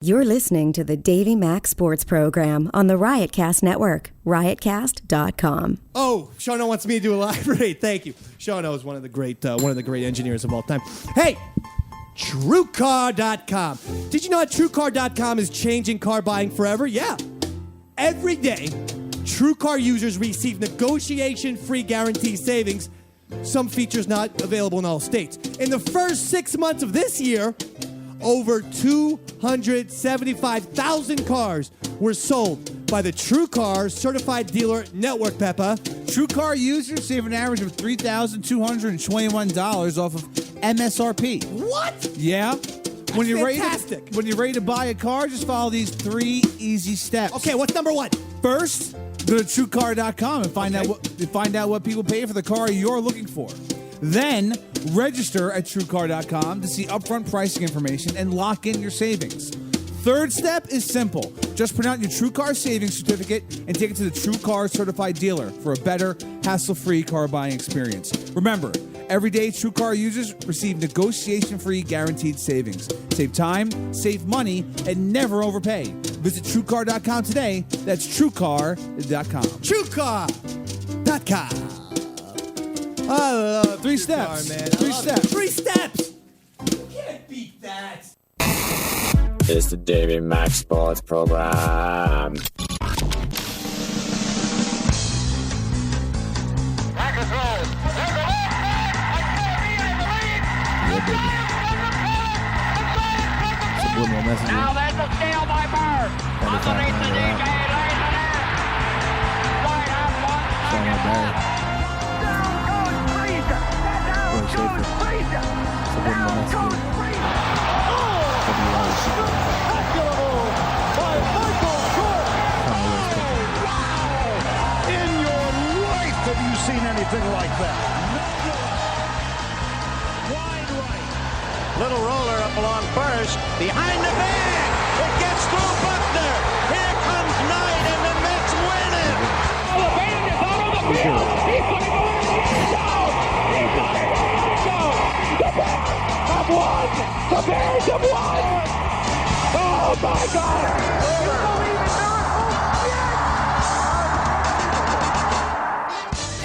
You're listening to the Davey Mack Sports Program on the Riotcast Network, riotcast.com. Oh, Shauno wants me to do a live read. Thank you. Shauno is one of the great engineers of all time. Hey, TrueCar.com. Did you know that TrueCar.com is changing car buying forever? Yeah. Every day, TrueCar users receive negotiation-free guarantee savings. Some features not available in all states. In the first 6 months of this year, over 275,000 cars were sold by the TrueCar Certified Dealer Network, Peppa. TrueCar users save an average of $3,221 off of MSRP. What? Yeah. When you're fantastic. When you're ready to buy a car, just follow these 3 easy steps. Okay, what's number 1? First, go to TrueCar.com and find out what people pay for the car you're looking for. Then, register at TrueCar.com to see upfront pricing information and lock in your savings. Third step is simple. Just print out your TrueCar savings certificate and take it to the TrueCar Certified Dealer for a better, hassle-free car buying experience. Remember, everyday TrueCar users receive negotiation-free guaranteed savings. Save time, save money, and never overpay. Visit TrueCar.com today. That's TrueCar.com. TrueCar.com. I love 3 TrueCar, steps. man. 3 steps. 3 steps. You can't beat that. It's the Davey Mack Sports Program. Subliminal messaging. Now there's a steal by Bird. Underneath the DJ, lays it in. Right up one. Down goes Frazier. Down goes Frazier. Down goes Frazier. Spectacular move by Michael Jordan. Wow! In your life have you seen anything like that? Wide right. Little roller up along first. Behind the bag. It gets through Buckner. Here comes Knight and the Mets win it. Oh, the band is out on the field. He's putting the win. He's down. He's down. The Bears have won. The Bears have won. Oh, my God.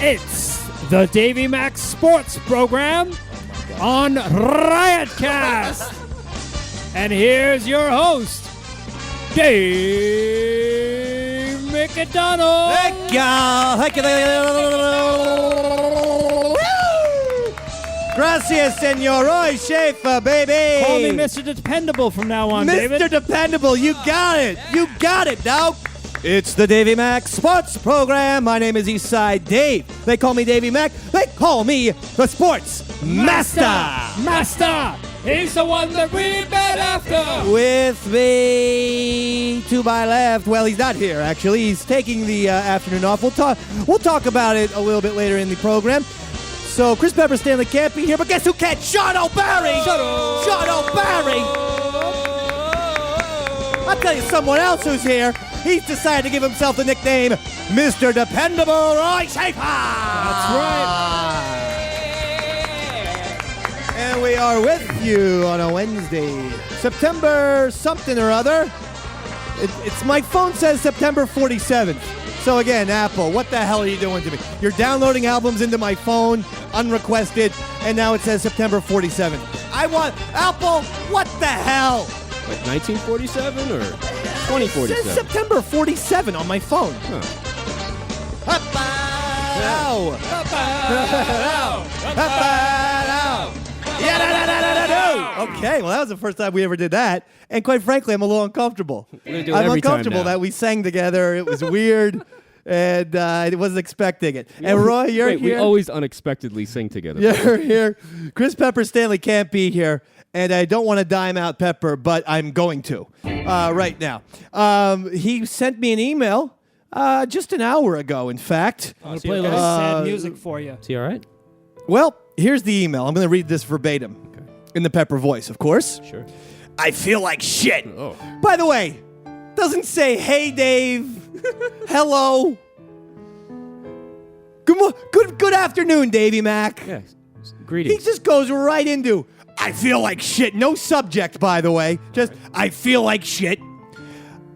You believe it? It's the Davey Mack Sports Program on Riotcast. And here's your host, Dave McDonald. Gracias, senor. Roy Schaefer, baby. Call me Mr. Dependable from now on, Mr. David. Dependable, you got it. You got it now. It's the Davey Mack Sports Program. My name is Eastside Dave. They call me Davey Mack. They call me the Sports Master. He's the one that we bet after. With me to my left. Well, he's not here, actually. He's taking the afternoon off. We'll talk about it a little bit later in the program. So, Chris Pepper Stanley can't be here, but guess who can? Sean O'Barry! Sean O'Barry! I'll tell you someone else who's here. He's decided to give himself the nickname Mr. Dependable Roy Schaefer! That's right. And we are with you on a Wednesday, September something or other. It's my phone says September 47th. So again, Apple, what the hell are you doing to me? You're downloading albums into my phone, unrequested, and now it says September 47th. I want Apple, what the hell? Like 1947 or It 2047? says September 47 on my phone. Okay, well, that was the first time we ever did that. And quite frankly, I'm a little uncomfortable. We're gonna do it I'm every time uncomfortable now. that we sang together. It was weird, and I wasn't expecting it. And Roy, you're Wait, here. we always unexpectedly sing together. You're here. Chris Pepper Stanley can't be here, and I don't want to dime out Pepper, but I'm going to right now. He sent me an email just an hour ago, in fact. I'm going to play a little sad music for you. Is he all right? Well, here's the email. I'm going to read this verbatim in the Pepper voice, of course. Sure. I feel like shit. Oh. By the way, doesn't say, hey, Dave. Hello. Good afternoon, Davey Mack. Yeah. He Greetings. just goes right into, I feel like shit. No subject, by the way. Just, I feel like shit.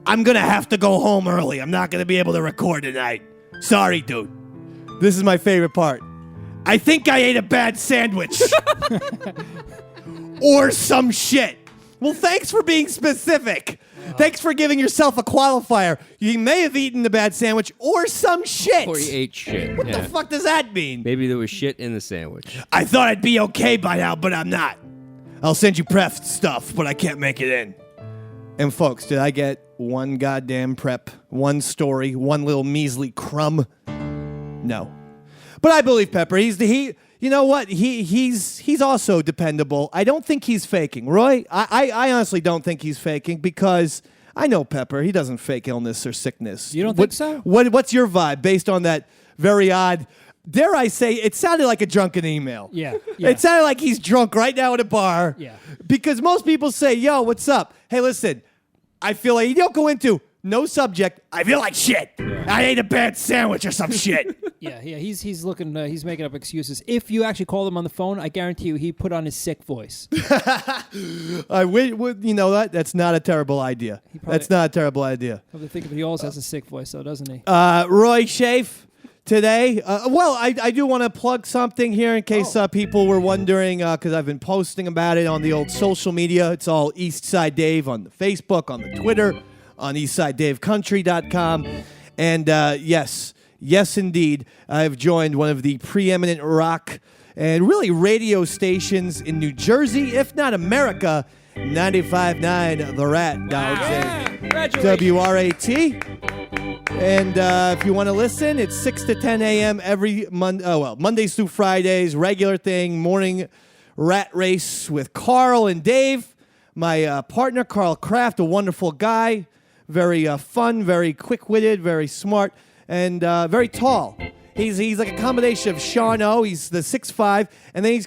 I'm going to have to go home early. I'm not going to be able to record tonight. Sorry, dude. This is my favorite part. I think I ate a bad sandwich. Or some shit. Well, thanks for being specific. Thanks for giving yourself a qualifier. You may have eaten the bad sandwich or some shit. Or he ate shit. What the fuck does that mean? Maybe there was shit in the sandwich. I thought I'd be okay by now, but I'm not. I'll send you prep stuff, but I can't make it in. And folks, did I get one goddamn prep, one story, one little measly crumb? No. But I believe Pepper. You know what? He's also dependable. I don't think he's faking. Roy, I honestly don't think he's faking because I know Pepper. He doesn't fake illness or sickness. You don't think so? What's your vibe based on that very odd, dare I say, it sounded like a drunken email. Yeah. It sounded like he's drunk right now at a bar. Yeah. Because most people say, yo, what's up? Hey, listen, I feel like you don't go into no subject. I feel like shit. I ate a bad sandwich or some shit. Yeah. He's looking. He's making up excuses. If you actually called him on the phone, I guarantee you he put on his sick voice. I would, you know that that's not a terrible idea. That's not a terrible idea. Probably think of it. He always has a sick voice, though, doesn't he? Roy Schaaf today. I do want to plug something here in case people were wondering because I've been posting about it on the old social media. It's all Eastside Dave on the Facebook, on the Twitter, on EastsideDaveCountry.com. And yes, indeed, I've joined one of the preeminent rock and really radio stations in New Jersey, if not America, 95.9 The Rat, dogs. WRAT. And if you want to listen, it's 6 to 10 a.m. every Mondays through Fridays, regular thing, morning rat race with Carl and Dave. My partner, Carl Kraft, a wonderful guy, very fun, very quick-witted, very smart, and very tall. He's like a combination of Sean O. He's the 6'5", and then he's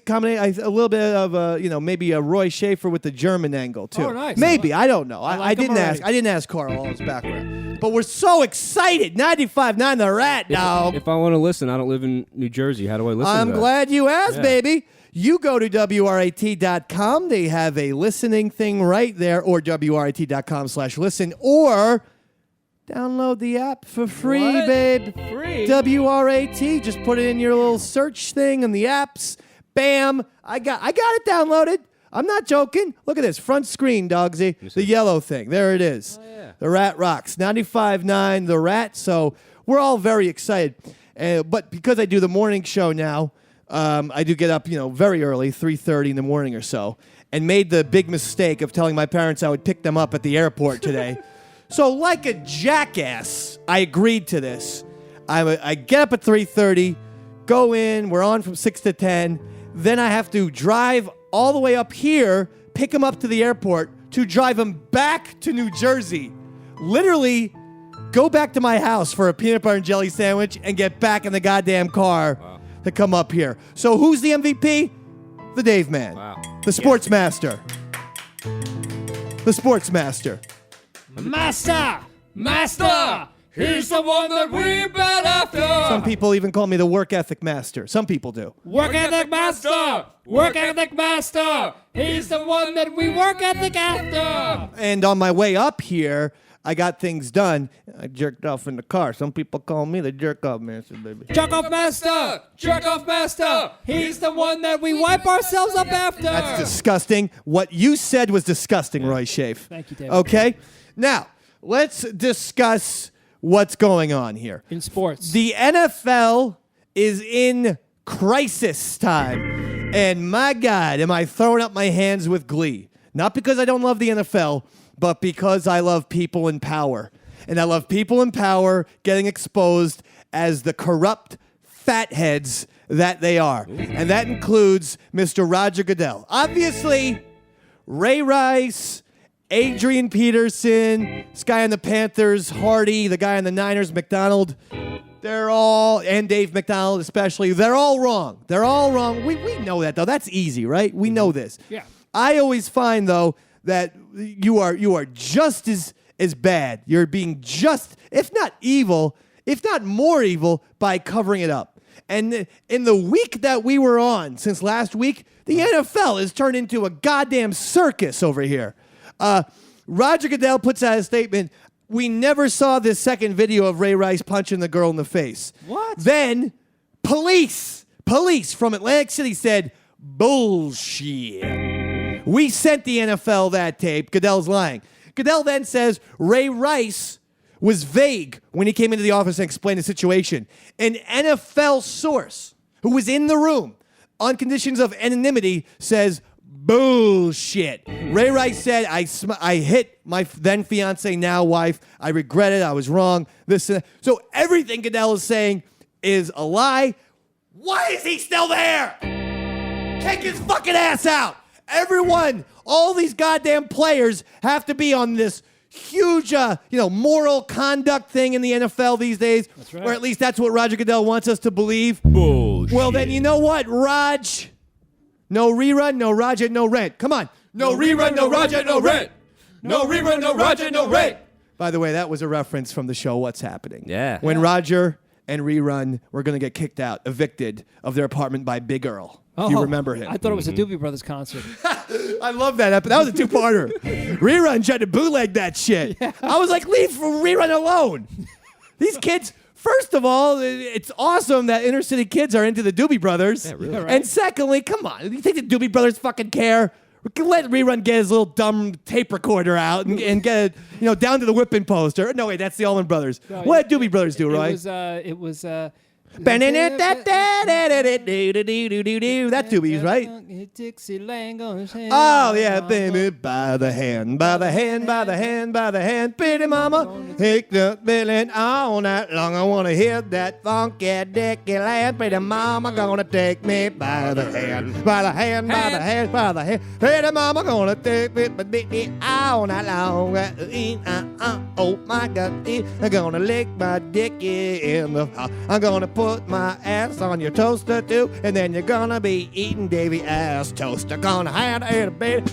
a little bit of maybe a Roy Schaefer with the German angle too. Oh, nice. Maybe, I don't know. I didn't already. ask. I didn't ask Carl all his background, but we're so excited. 95.9 The Rat, dog. If I want to listen, I don't live in New Jersey. How do I listen I'm to that? glad you asked, Yeah. baby. You go to WRAT.com. They have a listening thing right there, or WRAT.com/listen, or download the app for free, What? babe. Free? WRAT. Just put it in your little search thing in the apps. Bam. I got it downloaded. I'm not joking. Look at this. Front screen, dogsy. The yellow thing. There it is. Oh, yeah. The Rat rocks. 95.9 The Rat. So we're all very excited. But because I do the morning show now, I do get up, very early, 3:30 in the morning or so, and made the big mistake of telling my parents I would pick them up at the airport today. So like a jackass, I agreed to this. I get up at 3:30, go in, we're on from 6 to 10, then I have to drive all the way up here, pick them up to the airport, to drive them back to New Jersey. Literally go back to my house for a peanut butter and jelly sandwich and get back in the goddamn car to come up here. So who's the MVP? The Dave Man. Wow. The Sports Master. The Sports Master. Master, he's the one that we bet after. Some people even call me the Work Ethic Master. Some people do. Work ethic master, he's the one that we work ethic after. And on my way up here, I got things done. I jerked off in the car. Some people call me the jerk off master, baby. Jerk off master, he's the one that we wipe ourselves up after. That's disgusting. What you said was disgusting, Roy Schaaf. Thank you, David. Okay? Now, let's discuss what's going on here. In sports. The NFL is in crisis time. And my God, am I throwing up my hands with glee. Not because I don't love the NFL, but because I love people in power. And I love people in power getting exposed as the corrupt fatheads that they are. And that includes Mr. Roger Goodell. Obviously, Ray Rice, Adrian Peterson, this guy on the Panthers, Hardy, the guy on the Niners, McDonald, and Dave McDonald especially, they're all wrong. They're all wrong. We know that, though. That's easy, right? We know this. Yeah. I always find, though, that you are just as bad. You're being just, if not evil, if not more evil, by covering it up. And in the week that we were on, since last week, the NFL has turned into a goddamn circus over here. Roger Goodell puts out a statement. We never saw this second video of Ray Rice punching the girl in the face. What? Then police from Atlantic City said, bullshit. We sent the NFL that tape. Goodell's lying. Goodell then says Ray Rice was vague when he came into the office and explained the situation. An NFL source who was in the room on conditions of anonymity says, bullshit. Ray Rice said, I hit my then fiance, now wife. I regret it. I was wrong. This and that. So everything Goodell is saying is a lie. Why is he still there? Kick his fucking ass out. Everyone, all these goddamn players have to be on this huge, moral conduct thing in the NFL these days. That's right. Or at least that's what Roger Goodell wants us to believe. Bullshit. Well, then you know what, Raj? No rerun, no Roger, no rent. Come on. No rerun, no Roger, no rent. No rerun, no Roger, no rent. By the way, that was a reference from the show What's Happening. Yeah. When Roger and Rerun were going to get kicked out, evicted of their apartment by Big Earl. If you remember him. I thought it was a Doobie Brothers concert. I love that episode. That was a two-parter. Rerun tried to bootleg that shit. Yeah. I was like, leave Rerun alone. These kids, first of all, it's awesome that inner city kids are into the Doobie Brothers. Yeah, really. Yeah, right. And secondly, come on. You think the Doobie Brothers fucking care? We can let Rerun get his little dumb tape recorder out and get it, down to the whipping poster. No, wait, that's the Allman Brothers. No, What did Doobie Brothers do, Roy? It was That Doobies, right? Dixieland goes hand Oh, yeah, on baby, by the hand, by the hand, by the hand, by the hand. Pretty mama, take the billing all night long. I want to hear that funky dicky land. Pretty mama gonna take me by the hand, by the hand, by the hand, by the hand. Pretty mama gonna take me, but beat me all night long. Oh my God, I'm gonna lick my dicky in the hot. I'm gonna put my ass on your toaster too, and then you're gonna be eating Davy ass toast. I'm gonna hand it a baby.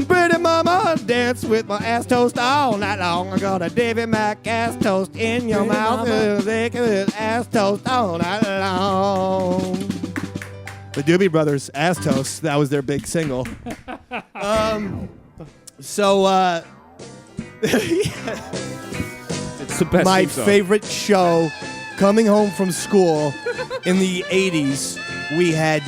Pretty mama, dance with my ass toast all night long. I got a Davy Mac ass toast in your mouth. Lick with ass toast all night long. The Doobie Brothers, Ass Toast, that was their big single. It's the best. My theme song. favorite show, coming home from school in the 80s, we had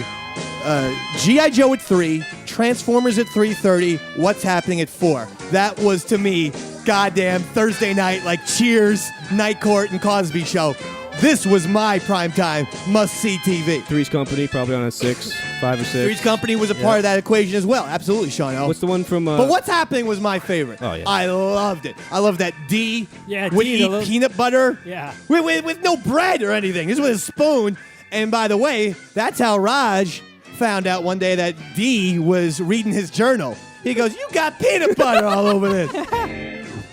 G.I. Joe at 3, Transformers at 3:30, What's Happening at 4. That was, to me, goddamn Thursday night, like Cheers, Night Court, and Cosby Show. This was my primetime must-see TV. Three's Company, probably on a 6, 5 or 6. Three's Company was a part of that equation as well. Absolutely, Sean L. What's the one from... But What's Happening was my favorite. Oh, yeah. I loved it. I love that D Yeah, would D, eat the little- peanut butter Yeah. with no bread or anything. Just with a spoon. And by the way, that's how Raj found out one day that D was reading his journal. He goes, you got peanut butter all over this.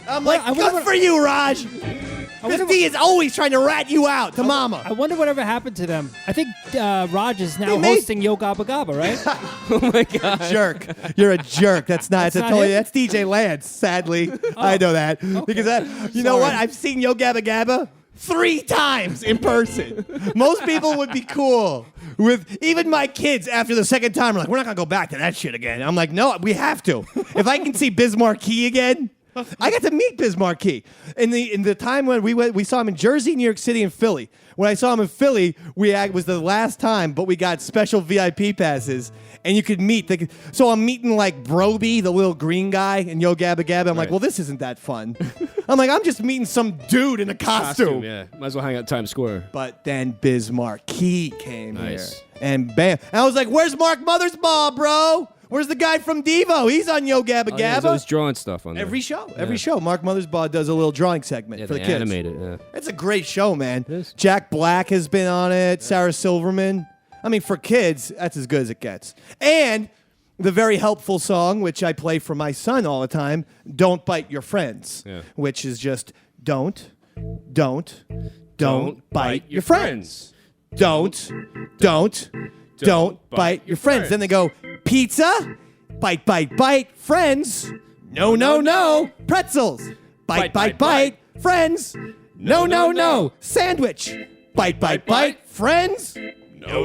I'm like, I wonder good for you, Raj. wonder Because D is always trying to rat you out to mama. I wonder whatever happened to them. I think Raj is now They made- hosting Yo Gabba Gabba, right? Oh, my God. Jerk. You're a jerk. That's not. That's not totally. him? That's DJ Lance. Sadly, I know that because you know what? I've seen Yo Gabba Gabba 3 times in person. Most people would be cool with even my kids. After the second time, are like, we're not gonna go back to that shit again. I'm like, no, we have to. If I can see Biz Markie again. I got to meet Biz Markie in the time when we saw him in Jersey, New York City, and Philly. When I saw him in Philly, it was the last time, but we got special VIP passes, and you could meet. So I'm meeting like Broby, the little green guy, and Yo Gabba Gabba. I'm like, Right. well, this isn't that fun. I'm like, I'm just meeting some dude in a costume. Yeah. Might as well hang out at Times Square. But then Biz Markie came Nice. here, and bam! And I was like, where's Mark Mothersbaugh, bro? Where's the guy from Devo? He's on Yo Gabba Oh, yeah, he's Gabba. always drawing stuff on there. Every show. Mark Mothersbaugh does a little drawing segment Yeah, for the they kids. animate it, yeah. It's a great show, man. It is. Jack Black has been on it. Sarah Silverman. I mean, for kids, that's as good as it gets. And the very helpful song, which I play for my son all the time, "Don't Bite Your Friends," Yeah. which is just don't bite your friends. Don't bite your friends. Then they go, pizza, bite, friends. No, pretzels, bite, friends. No, sandwich, bite, Friends? No.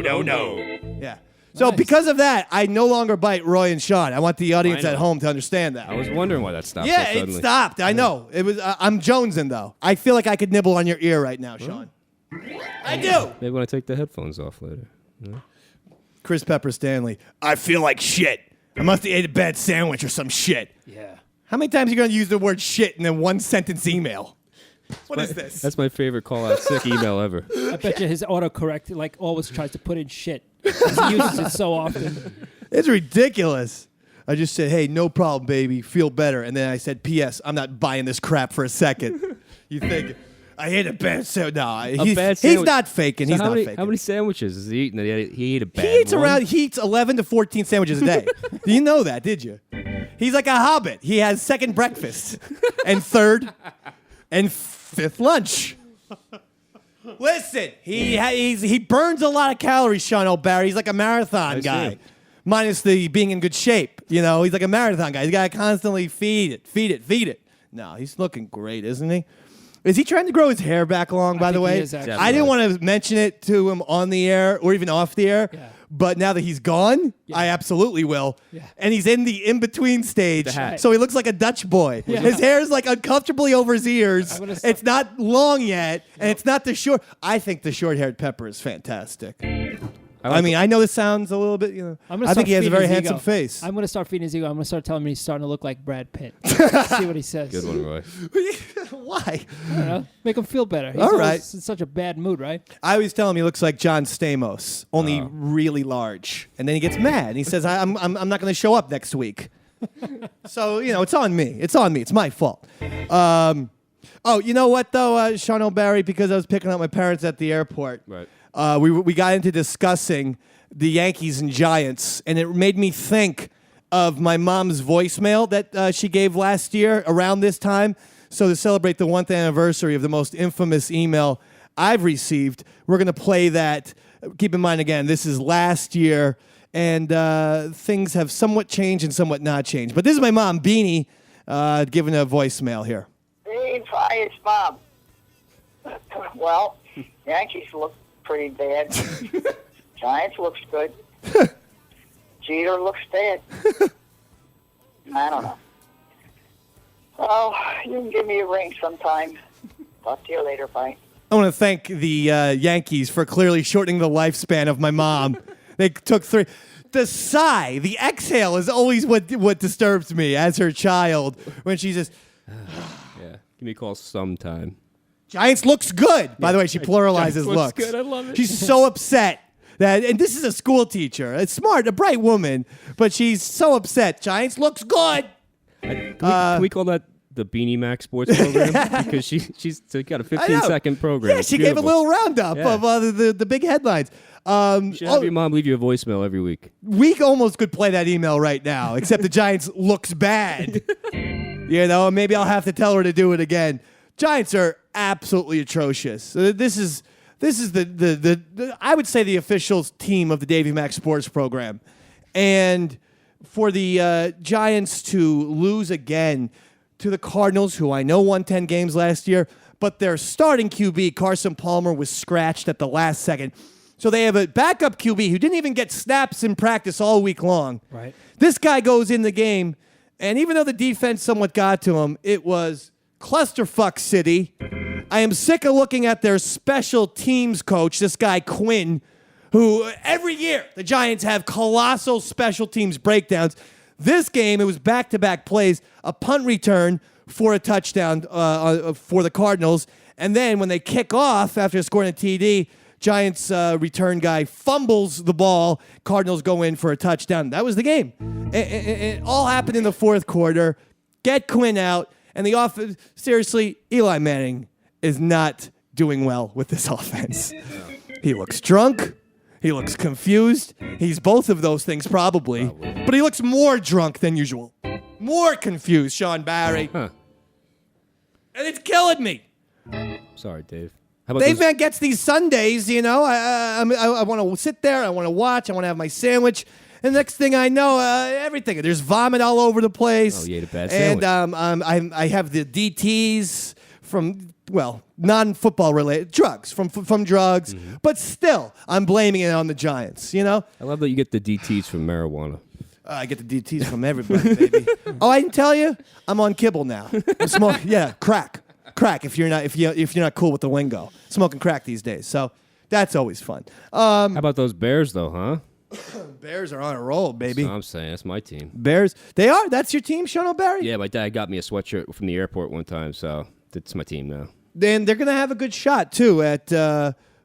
Yeah. So because of that, I no longer bite Roy and Sean. I want the audience I know. at home to understand that. I was wondering why that stopped Yeah, so it suddenly. stopped. I know. It was. I'm jonesing though. I feel like I could nibble on your ear right now, Sean. I do. Maybe when I take the headphones off later. Chris Pepper Stanley. I feel like shit. I must have ate a bad sandwich or some shit. Yeah. How many times are you going to use the word shit in a one-sentence email? What is this? That's my favorite call-out sick email ever. I bet you his autocorrect like always tries to put in shit. He uses it so often. It's ridiculous. I just said, hey, no problem, baby. Feel better. And then I said, P.S. I'm not buying this crap for a second. You think, I ate a bad sandwich. No, Bad he's sandwich. not faking. So He's how not many, faking. How many sandwiches is he eating? That he ate a bad He eats one? he eats 11 to 14 sandwiches a day. Do you know that, did you? He's like a hobbit. He has second breakfast and third and fifth lunch. Listen, he burns a lot of calories, Sean O'Barry. He's like a marathon I see guy. him. Minus the being in good shape. You know, he's like a marathon guy. He's got to constantly feed it. No, he's looking great, isn't he? Is he trying to grow his hair back long, by the think he way? is, actually. I didn't want to mention it to him on the air or even off the air. Yeah. But now that he's gone, I absolutely will. Yeah. And he's in the in-between stage. The hat. So he looks like a Dutch boy. Yeah. His hair is like uncomfortably over his ears. I'm gonna stop- It's not long yet, and it's not the short. I think the short-haired Pepper is fantastic. I mean, I know this sounds a little bit, you know. I'm gonna I start think he has a feeding very his handsome ego. face. I'm going to start feeding his ego. I'm going to start telling him he's starting to look like Brad Pitt. See what he says. Good one, Roy. Why? I don't know. Make him feel better. He's All always right. in such a bad mood, right? I always tell him he looks like John Stamos, only really large. And then he gets mad. He says, I'm not going to show up next week. So, you know, it's on me. It's on me. It's my fault. Oh, you know what, though, Sean O'Barry? Because I was picking up my parents at the airport. Right. We got into discussing the Yankees and Giants, and it made me think of my mom's voicemail that she gave last year around this time. So to celebrate the 1st anniversary of the most infamous email I've received, we're going to play that. Keep in mind, again, this is last year, and things have somewhat changed and somewhat not changed. But this is my mom, Beanie, giving a voicemail here. Hey, hi, it's Bob. Well, Yankees look pretty bad. Giants looks good. Jeter looks bad. I don't know. Oh, you can give me a ring sometime. Talk to you later. Bye. I want to thank the Yankees for clearly shortening the lifespan of my mom. They took 3. The sigh, the exhale is always what disturbs me as her child when she says, Yeah. Give me a call sometime. Giants looks good. By the way, she pluralizes Giants looks looks. good. I love it. She's so upset. And this is a school teacher. It's smart, a bright woman, but she's so upset. Giants looks good. Can we call that the Beanie Mac Sports Program? Because she's got a I know. 15-second program. Yeah, It's she gave a beautiful. litll roundup Yeah. of the big headlines. You should have your mom leave you a voicemail every week. We almost could play that email right now, except the Giants looks bad. You know, maybe I'll have to tell her to do it again. Giants are absolutely atrocious. This is the I would say the official team of the Davey Mac Sports Program, and for the Giants to lose again to the Cardinals, who I know won 10 games last year, but their starting QB Carson Palmer was scratched at the last second. So they have a backup QB who didn't even get snaps in practice all week long. Right. This guy goes in the game, and even though the defense somewhat got to him, it was clusterfuck city. I am sick of looking at their special teams coach, this guy Quinn, who every year the Giants have colossal special teams breakdowns. This game, it was back-to-back plays, a punt return for a touchdown for the Cardinals, and then when they kick off after scoring a TD, Giants return guy fumbles the ball. Cardinals go in for a touchdown. That was the game. It all happened in the fourth quarter. Get Quinn out. And the offense, seriously, Eli Manning is not doing well with this offense. He looks drunk. He looks confused. He's both of those things probably. But he looks more drunk than usual. More confused, Sean Barry. Huh. And it's killing me. Sorry, Dave. How about Dave those- Man gets these Sundays, you know. I want to sit there. I want to watch. I want to have my sandwich. And next thing I know, everything. There's vomit all over the place. Oh, you ate a bad And sandwich. I have the DTs non-football related drugs, from drugs. Mm-hmm. But still, I'm blaming it on the Giants, you know? I love that you get the DTs from marijuana. I get the DTs from everybody, baby. Oh, I didn't tell you? I'm on kibble now. I'm smoking, crack. If you're not cool with the lingo. Smoking crack these days. So that's always fun. How about those Bears, though, huh? Bears are on a roll, baby. That's what I'm saying. That's my team. Bears, they are? That's your team, Sean O'Barry? Yeah, my dad got me a sweatshirt from the airport one time, so it's my team now. Then they're going to have a good shot, too, at...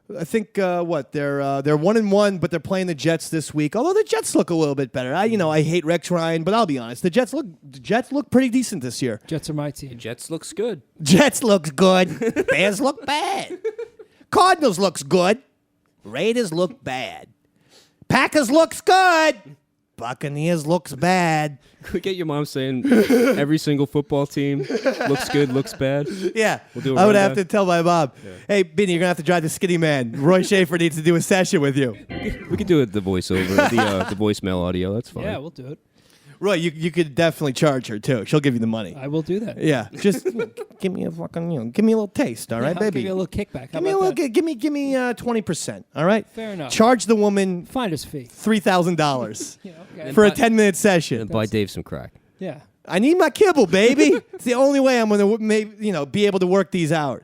I think they're 1-1, but they're playing the Jets this week. Although the Jets look a little bit better. I hate Rex Ryan, but I'll be honest. The Jets look pretty decent this year. Jets are my team. Jets looks good. Jets looks good. Bears look bad. Cardinals looks good. Raiders look bad. Packers looks good. Buccaneers looks bad. Could we get your mom saying every single football team looks good, looks bad? Yeah. We'll do a I would rundown. have to tell my mom, hey, Benny, you're going to have to drive the skinny man. Roy Schaefer needs to do a session with you. We could do it the voiceover, the voicemail audio. That's fine. Yeah, we'll do it. Roy, you could definitely charge her, too. She'll give you the money. I will do that. Yeah, just give me a fucking, give me a little taste, all right, I'll baby? give you a little kickback. How Give me a about little, that? give me 20%, all right? Fair enough. Charge the woman Finder's fee. $3,000 Yeah, okay. for a 10-minute session. And buy Dave some crack. Yeah. I need my kibble, baby. It's the only way I'm going to be able to work these hours.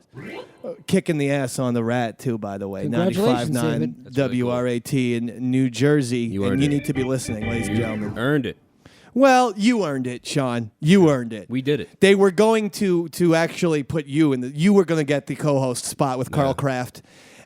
Kicking the ass on the Rat, too, by the way. Congratulations, 95.9 David. That's really cool. WRAT in New Jersey. You and earned you it. need to be listening, ladies and gentlemen. Earned it. Well, you earned it, Sean. You earned it. We did it. They were going to actually put you in you were going to get the co-host spot with Carl Kraft.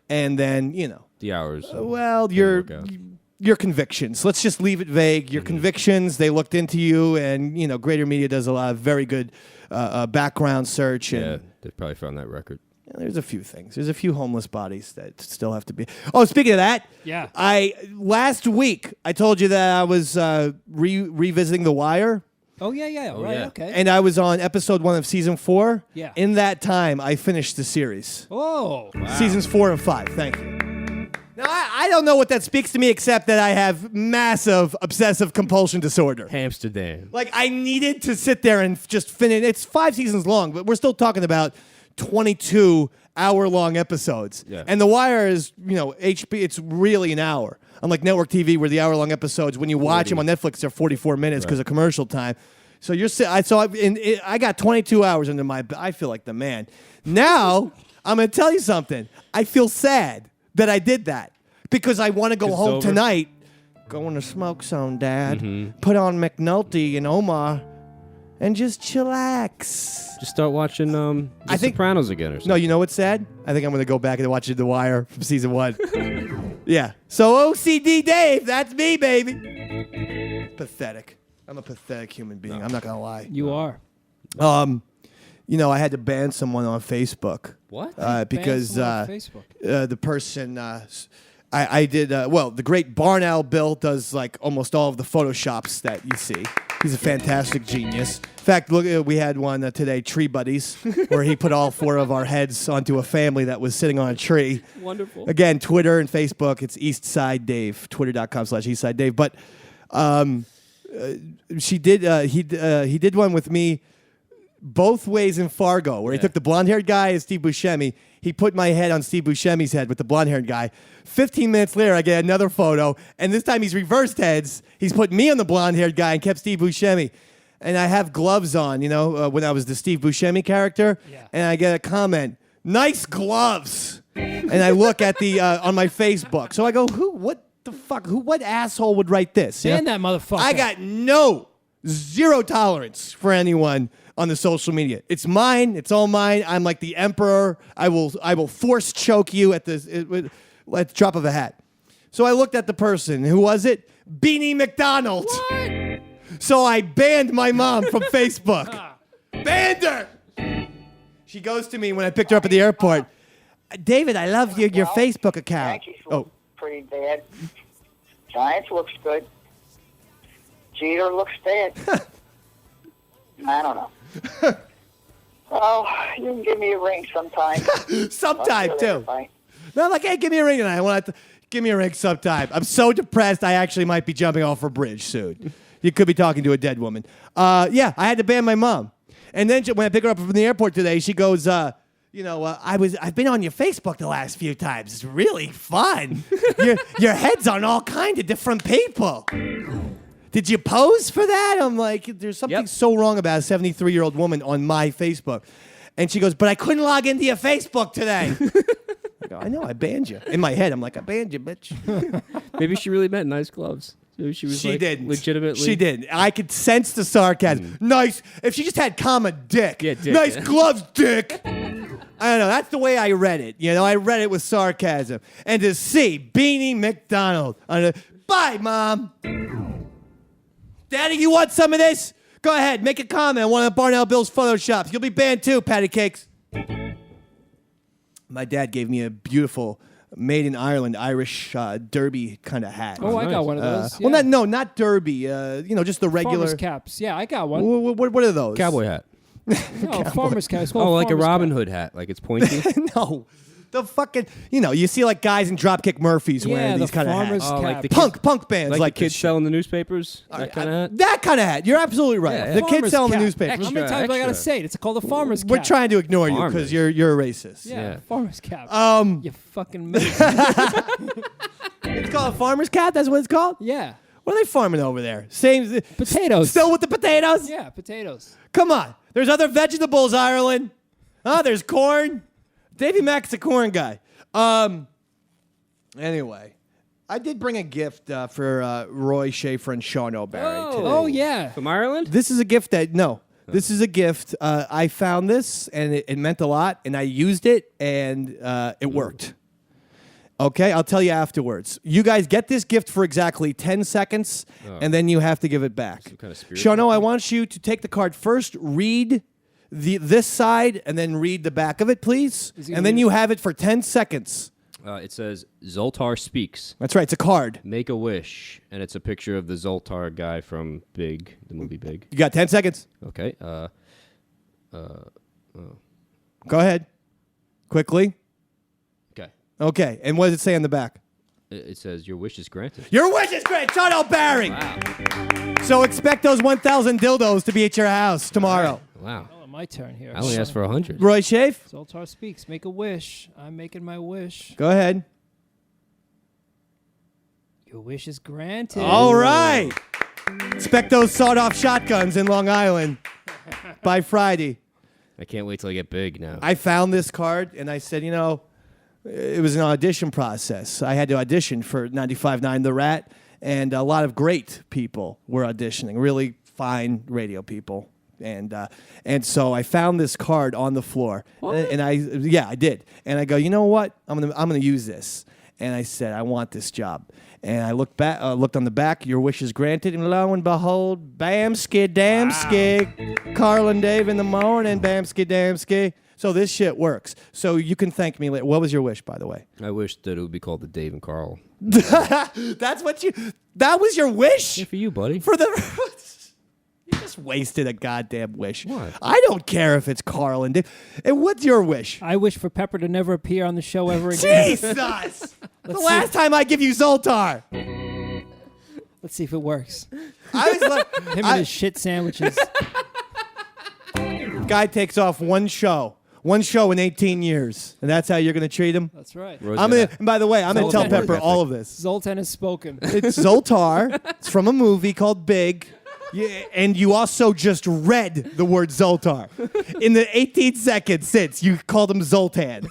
And then, The hours. well, didn't work out. your convictions. Let's just leave it vague. Your convictions, they looked into you, and, Greater Media does a lot of very good background search. And Yeah, they probably found that record. there's a few things. There's a few homeless bodies that still have to be. Oh, speaking of that, Yeah. last week I told you that I was revisiting The Wire. Oh, yeah. All right, yeah. okay. And I was on episode 1 of season 4. Yeah. In that time, I finished the series. Oh. Seasons 4 and 5. Thank you. Now, I don't know what that speaks to me except that I have massive obsessive compulsion disorder. Amsterdam. Like, I needed to sit there and just finish. It's 5 seasons long, but we're still talking about 22 hour-long episodes. Yeah. And The Wire is, HP, it's really an hour. Unlike network TV, where the hour-long episodes, when you watch them on Netflix, they're 44 minutes because of commercial time. So I got 22 hours under my. I feel like the man. Now I'm going to tell you something. I feel sad that I did that because I want to go home tonight. Going to smoke some, Dad. Put on McNulty and Omar, and just chillax. Just start watching The Sopranos again or something. No, you know what's sad? I think I'm going to go back and watch The Wire from season 1. Yeah. So OCD Dave, that's me, baby. Pathetic. I'm a pathetic human being. I'm not going to lie. You are. I had to ban someone on Facebook. What? Because Ban someone on Facebook. the person, I did, the great Barn Owl Bill does like almost all of the Photoshops that you see. He's a fantastic genius. In fact, look, we had one today, Tree Buddies, where he put all 4 of our heads onto a family that was sitting on a tree. Wonderful. Again, Twitter and Facebook, it's Eastside Dave, twitter.com/Eastside Dave. But he did one with me both ways in Fargo, where he took the blonde-haired guy as Steve Buscemi. He put my head on Steve Buscemi's head with the blonde-haired guy. 15 minutes later, I get another photo, and this time he's reversed heads. He's put me on the blonde-haired guy and kept Steve Buscemi. And I have gloves on, when I was the Steve Buscemi character, and I get a comment, "Nice gloves." And I look at the on my Facebook. So I go, what the fuck? What asshole would write this? Ban that motherfucker. I got zero tolerance for anyone on the social media. It's mine. It's all mine. I'm like the emperor. I will force choke you at the drop of a hat. So I looked at the person. Who was it? Beanie McDonald. What? So I banned my mom from Facebook. Banned her. She goes to me when I picked her up at the airport. David, I love your Facebook account. Yankees look pretty bad. Giants looks good. Jeter looks bad. I don't know. Well, you can give me a ring sometime. Sometime, too. No, I'm like, hey, give me a ring tonight. I want to give me a ring sometime. I'm so depressed, I actually might be jumping off a bridge soon. You could be talking to a dead woman. I had to ban my mom. And then when I pick her up from the airport today, she goes, I've been on your Facebook the last few times. It's really fun. your head's on all kind of different people. Did you pose for that? I'm like, there's something so wrong about a 73-year-old woman on my Facebook. And she goes, but I couldn't log into your Facebook today. I go, I know, I banned you. In my head, I'm like, I banned you, bitch. Maybe she really meant nice gloves. Maybe she was didn't. legitimately. She did. I could sense the sarcasm. Nice. If she just had comma dick. Yeah, dick, nice yeah. gloves, dick. I don't know. That's the way I read it. I read it with sarcasm. And to see Beanie McDonald bye, Mom. Daddy, you want some of this? Go ahead, make a comment on one of Barnell Bill's photoshops. You'll be banned too, patty cakes. My dad gave me a beautiful made in Ireland Irish derby kind of hat. Oh, I got one of those. Well, not derby. Just the regular Farmer's caps. Yeah, I got one. What are those? Cowboy hat. No, farmer's cap. It's Oh, called like a farmer's Robin cap. Hood hat. Like it's pointy. No. The fucking, you see like guys in Dropkick Murphys wearing the these kind of farmer's hats. Oh, like the cap. Punk bands like the kids this shit. selling the newspapers. That kind of hat. That kind of hat. You're absolutely right. Yeah, The yeah. kids Farmer's selling the cap. newspapers. How many times do I gotta extra. say it? It's called a farmer's cap. We're trying to ignore you because Farmers. you're a racist. Yeah, farmer's cap. You fucking It's called a farmer's cap. That's what it's called. Yeah. What are they farming over there? Same Potatoes. Still with the potatoes? Yeah, potatoes. Come on. There's other vegetables, Ireland. There's corn. Davy Mack's a corn guy. Anyway, I did bring a gift for Roy Schaefer and Sean O'Barry today. Oh, yeah. From Ireland? This is a gift this is a gift. I found this, and it meant a lot, and I used it, and it worked. Okay, I'll tell you afterwards. You guys get this gift for exactly 10 seconds, and then you have to give it back. Some kind of spirit. Shano, I want you to take the card first, read this side, and then read the back of it, please. And then you have it for 10 seconds. It says Zoltar speaks. That's right, it's a card. Make a wish, and it's a picture of the Zoltar guy from Big, the movie Big. You got 10 seconds. Okay. Go ahead. Quickly. Okay. Okay, and what does it say on the back? It says your wish is granted. Your wish is great, Sean O'Barry. Wow. So expect those 1,000 dildos to be at your house tomorrow. Wow. Oh, my turn here. I only asked for 100. Roy Schaaf, Zoltar speaks. Make a wish. I'm making my wish. go ahead. Your wish is granted. All right. Expect those sawed-off shotguns in Long Island by Friday. I can't wait till I get big now. I found this card, and I said, it was an audition process. I had to audition for 95.9 The Rat, and a lot of great people were auditioning, really fine radio people. And so I found this card on the floor, and I did. And I go, you know what? I'm gonna use this. And I said, I want this job. And I looked on the back. Your wish is granted. And lo and behold, Bamski Damski, Carl and Dave in the morning, Bamski Damski. So this shit works. So you can thank me later. What was your wish, by the way? I wish that it would be called the Dave and Carl. That was your wish? Yeah, for you, buddy. You just wasted a goddamn wish. What? I don't care if it's Carl and Dave. And what's your wish? I wish for Pepper to never appear on the show ever again. Jesus! The last time I give you Zoltar. Let's see if it works. I was like, Him and his shit sandwiches. guy takes off one show in 18 years, and that's how you're going to treat him? That's right. Rose And by the way, I'm going to tell Zoltar. Pepper all of this. Zoltan has spoken. It's Zoltar. It's from a movie called Big. Yeah, and you also just read the word Zoltar. In the 18 seconds since, you called him Zoltan.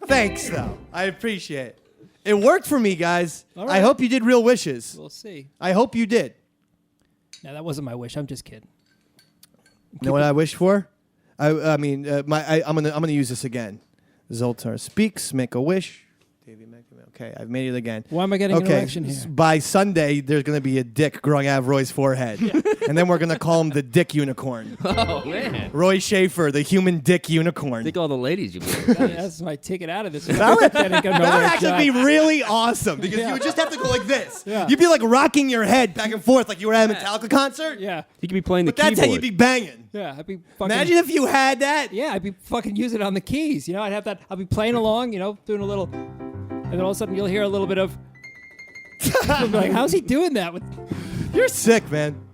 Thanks, though. I appreciate it. It worked for me, guys. All right. I hope you did real wishes. We'll see. I hope you did. No, that wasn't my wish. I'm just kidding. You know what I wish for? I'm gonna use this again. Zoltar speaks. Make a wish. Okay, I've made it again. Why am I getting an erection here? By Sunday, there's going to be a dick growing out of Roy's forehead. And then we're going to call him the Dick Unicorn. Oh, man. Roy Schaefer, the human dick unicorn. I think all the ladies you That's my ticket out of this. That would actually be really awesome because you would just have to go like this. Yeah. You'd be like rocking your head back and forth like you were at a Metallica concert. Yeah. You could be playing the But that's keyboard. how you'd be banging. Yeah, I'd be fucking... Imagine if you had that. Yeah, I'd be fucking using it on the keys. I'd have that. I'd be playing along, doing a little... And then all of a sudden you'll hear a little bit of... You'll be like, how's he doing that? You're sick, man.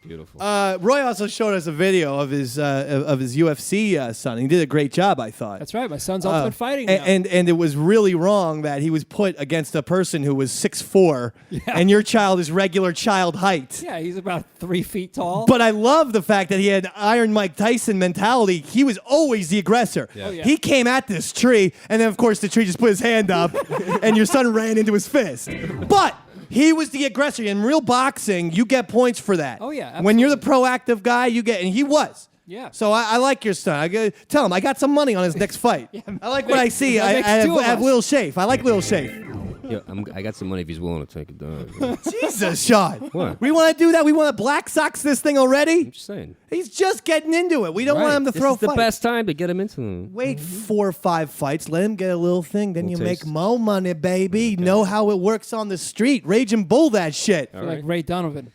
Beautiful. Roy also showed us a video of his UFC son. He did a great job, I thought. That's right. My son's ultimate fighting now. And it was really wrong that he was put against a person who was 6'4", and your child is regular child height. Yeah, he's about 3 feet tall. But I love the fact that he had Iron Mike Tyson mentality. He was always the aggressor. Yeah. Oh, yeah. He came at this tree, and then, of course, the tree just put his hand up, and your son ran into his fist. But he was the aggressor. In real boxing, you get points for that. Oh, yeah, When you're the proactive guy, you get, and he was. Yeah. So I like your son. Tell him I got some money on his next fight. I like what I see. that I makes two of have us. Lil Shafe. I like Lil Shafe. Yeah, I got some money if he's willing to take it down. Jesus, Sean. What? We want to do that. We want to Black Sox this thing already. I'm just saying. He's just getting into it. We don't want Right. him to This throw is the fights. best time to get him into them. Wait 4 or 5 fights. Let him get a little thing. Then you Little make taste. mo money, baby. Know how it works on the street. Raging Bull that shit. You're like Ray Donovan.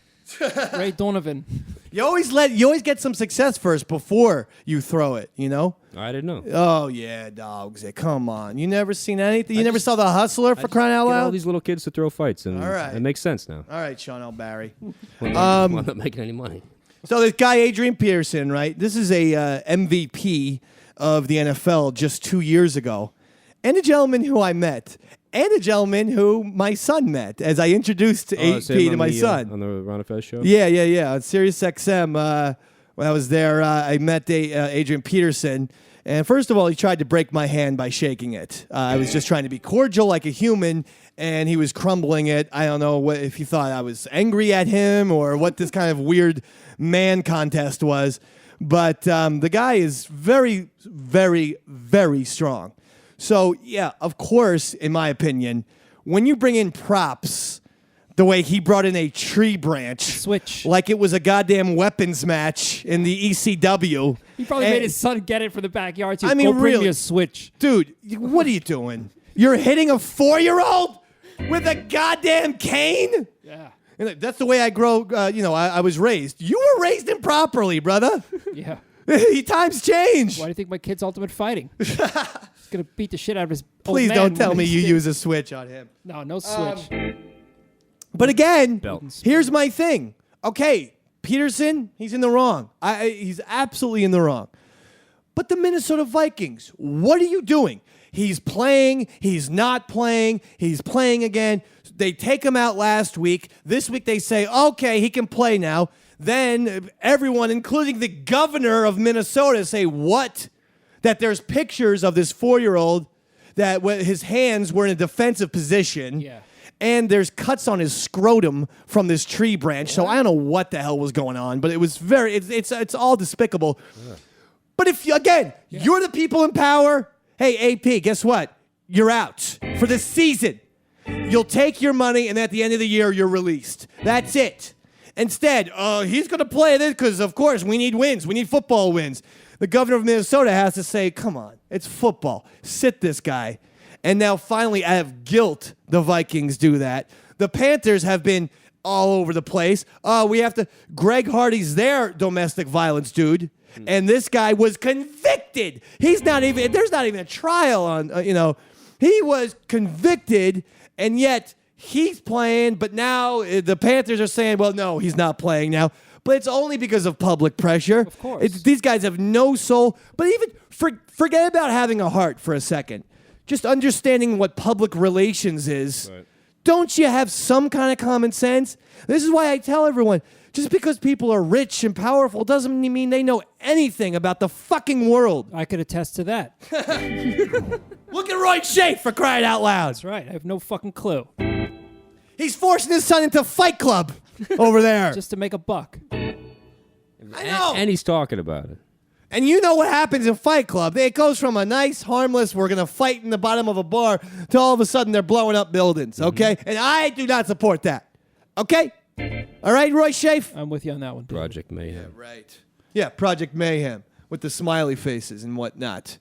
Ray Donovan. You always get some success first before you throw it, you know? I didn't know. Oh, yeah, dogs. Come on. You never seen anything? You never saw The Hustler for crying out Get all loud? these little kids to throw fights, and All right. it makes sense now. All right, Sean L. Barry. We're not making any money. So this guy, Adrian Peterson, right? This is a MVP of the NFL just 2 years ago. And a gentleman who I met. And a gentleman who my son met as I introduced AP to my son. On the Ron Fez show? Yeah. On Sirius XM, when I was there, I met Adrian Peterson. And first of all, he tried to break my hand by shaking it. I was just trying to be cordial like a human, and he was crumbling it. I don't know if he thought I was angry at him or what this kind of weird man contest was. But the guy is very, very, very strong. So, yeah, of course, in my opinion, when you bring in props the way he brought in a tree branch. Switch. Like it was a goddamn weapons match in the ECW. He probably made his son get it from the backyard too. I mean, Go bring me really. a switch. Dude, what are you doing? You're hitting a 4-year-old with a goddamn cane? Yeah. And that's the way I grow, I was raised. You were raised improperly, brother. Yeah. Times change. Why do you think my kid's ultimate fighting? He's gonna beat the shit out of his old Please man don't tell when me he's you dead. use a switch on him. No switch. But again, Belts. here's my thing. Okay, Peterson, he's in the wrong. He's absolutely in the wrong. But the Minnesota Vikings, what are you doing? He's playing. He's not playing. He's playing again. They take him out last week. This week they say, okay, he can play now. Then everyone, including the governor of Minnesota, say, what? That there's pictures of this 4-year-old that his hands were in a defensive position. Yeah. And there's cuts on his scrotum from this tree branch. So I don't know what the hell was going on, but it was it's all despicable. Yeah. But if, you're the people in power, hey, AP, guess what? You're out for this season. You'll take your money, and at the end of the year, you're released. That's it. Instead, he's going to play this because, of course, we need wins. We need football wins. The governor of Minnesota has to say, come on, it's football. Sit this guy. And now, finally, out of guilt, the Vikings do that. The Panthers have been all over the place. Greg Hardy's their domestic violence dude. And this guy was convicted. There's not even a trial on, He was convicted, and yet he's playing, but now the Panthers are saying, well, no, he's not playing now. But it's only because of public pressure. Of course. These guys have no soul. But even forget about having a heart for a second. Just understanding what public relations is. Right. Don't you have some kind of common sense? This is why I tell everyone, just because people are rich and powerful doesn't mean they know anything about the fucking world. I could attest to that. Look at Roy Shafe, for crying out loud. That's right. I have no fucking clue. He's forcing his son into Fight Club over there. Just to make a buck. I know. And he's talking about it. And you know what happens in Fight Club. It goes from a nice, harmless, we're going to fight in the bottom of a bar, to all of a sudden they're blowing up buildings, okay? And I do not support that, okay? All right, Roy Shafe? I'm with you on that one, dude. Project Mayhem. Right. Yeah, Project Mayhem with the smiley faces and whatnot.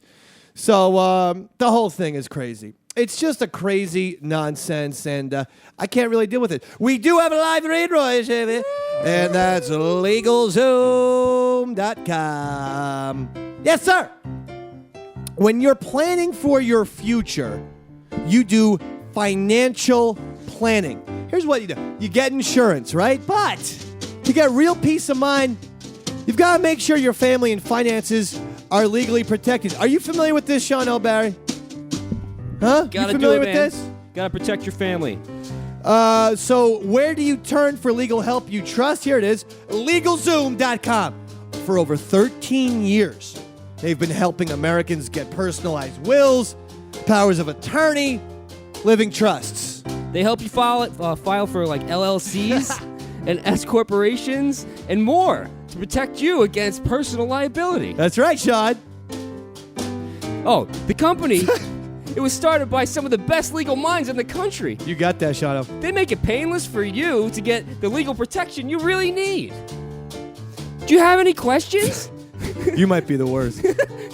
So the whole thing is crazy. It's just a crazy nonsense, and I can't really deal with it. We do have a live read, Roy Shafe, and that's LegalZoom.com. Yes, sir. When you're planning for your future, you do financial planning. Here's what you do. You get insurance, right? But To get real peace of mind, you've got to make sure your family and finances are legally protected. Are you familiar with this, Sean L. Barry? Huh? You Gotta familiar do it, with man. this? Gotta protect your family. So where do you turn for legal help you trust? Here it is, LegalZoom.com. For over 13 years, they've been helping Americans get personalized wills, powers of attorney, living trusts. They help you file for like LLCs and S corporations and more to protect you against personal liability. That's right, Sean. Oh, the company, it was started by some of the best legal minds in the country. You got that, Sean. They make it painless for you to get the legal protection you really need. Do you have any questions? You might be the worst.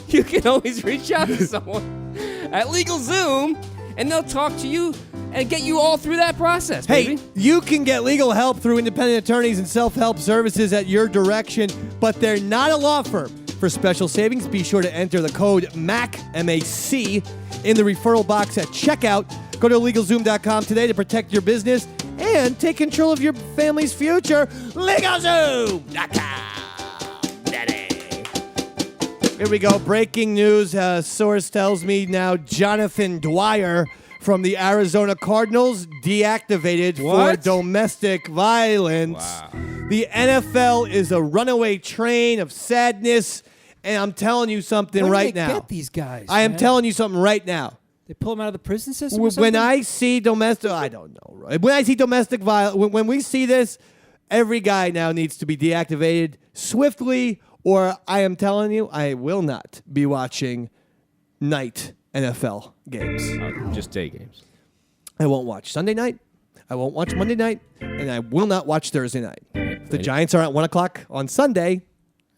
You can always reach out to someone at LegalZoom, and they'll talk to you and get you all through that process, baby. Hey, you can get legal help through independent attorneys and self-help services at your direction, but they're not a law firm. For special savings, be sure to enter the code MAC, M-A-C, in the referral box at checkout. Go to LegalZoom.com today to protect your business and take control of your family's future. LegalZoom.com. Here we go. Breaking news. Source tells me now Jonathan Dwyer from the Arizona Cardinals deactivated for domestic violence. Wow. The NFL is a runaway train of sadness, and I'm telling you something Where do right they now. get these guys? I am man? telling you something right now. They pull them out of the prison system. Or When something? I see domestic, I don't know. Right? When I see domestic violence, when we see this, every guy now needs to be deactivated swiftly, or I am telling you, I will not be watching night NFL games. Just day games. I won't watch Sunday night. I won't watch Monday night, and I will not watch Thursday night. If the Giants are at 1 o'clock on Sunday,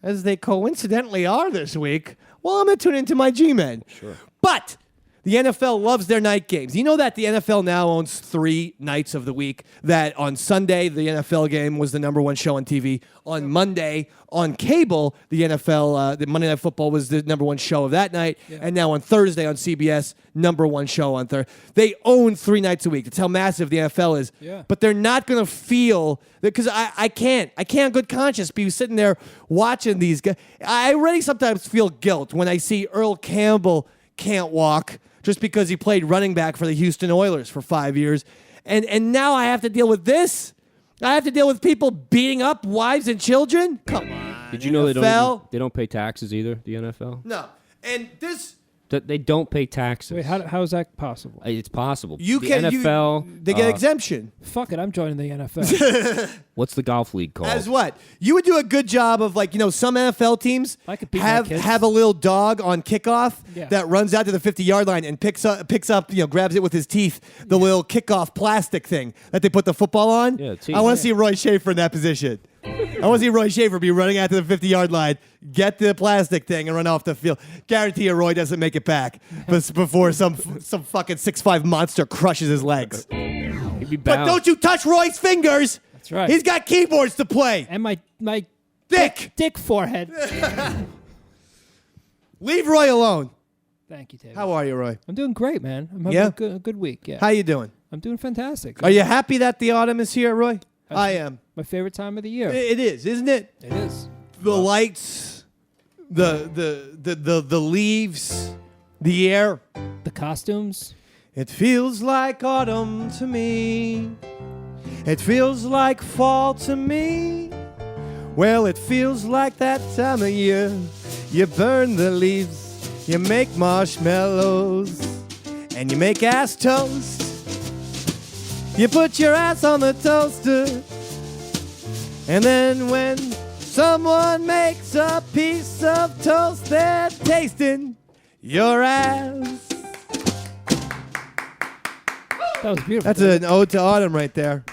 as they coincidentally are this week, well, I'm going to tune into my G-Men. Sure. But the NFL loves their night games. You know that the NFL now owns 3 nights of the week, that on Sunday, the NFL game was the number one show on TV. On Monday, on cable, the NFL, the Monday Night Football was the number one show of that night. Yeah. And now on Thursday on CBS, number one show on Thursday. They own 3 nights a week. That's how massive the NFL is. Yeah. But they're not going to feel, because I can't in good conscience be sitting there watching these guys. I already sometimes feel guilt when I see Earl Campbell can't walk just because he played running back for the Houston Oilers for 5 years. And now I have to deal with this? I have to deal with people beating up wives and children? Come on. Did you know NFL? they don't pay taxes either, the NFL? No. And this... They don't pay taxes. Wait, how is that possible? It's possible. You the can NFL. they get exemption. Fuck it, I'm joining the NFL. What's the golf league called? As what? You would do a good job of, like, some NFL teams I could beat my have kids. a little dog on kickoff Yeah. that runs out to the 50-yard line and picks up, grabs it with his teeth, the little kickoff plastic thing that they put the football on. Yeah, teeth. I want to see Roy Schaefer in that position. I want to see Roy Schaefer be running out to the 50-yard line, get the plastic thing, and run off the field. Guarantee you Roy doesn't make it back before some fucking 6'5" monster crushes his legs. He'd be But bound. don't you touch Roy's fingers. That's right. He's got keyboards to play. And my Dick. forehead. Leave Roy alone. Thank you, David. How are you, Roy? I'm doing great, man. I'm having Yeah? a good week. Yeah. How you doing? I'm doing fantastic. Are you happy that the autumn is here, Roy? I am. My favorite time of the year. It is, isn't it? It is. The lights, the leaves, the air. The costumes. It feels like autumn to me. It feels like fall to me. Well, it feels like that time of year. You burn the leaves, you make marshmallows, and you make ass toast. You put your ass on the toaster, and then when someone makes a piece of toast, they're tasting your ass. That was beautiful. That's an ode to autumn right there.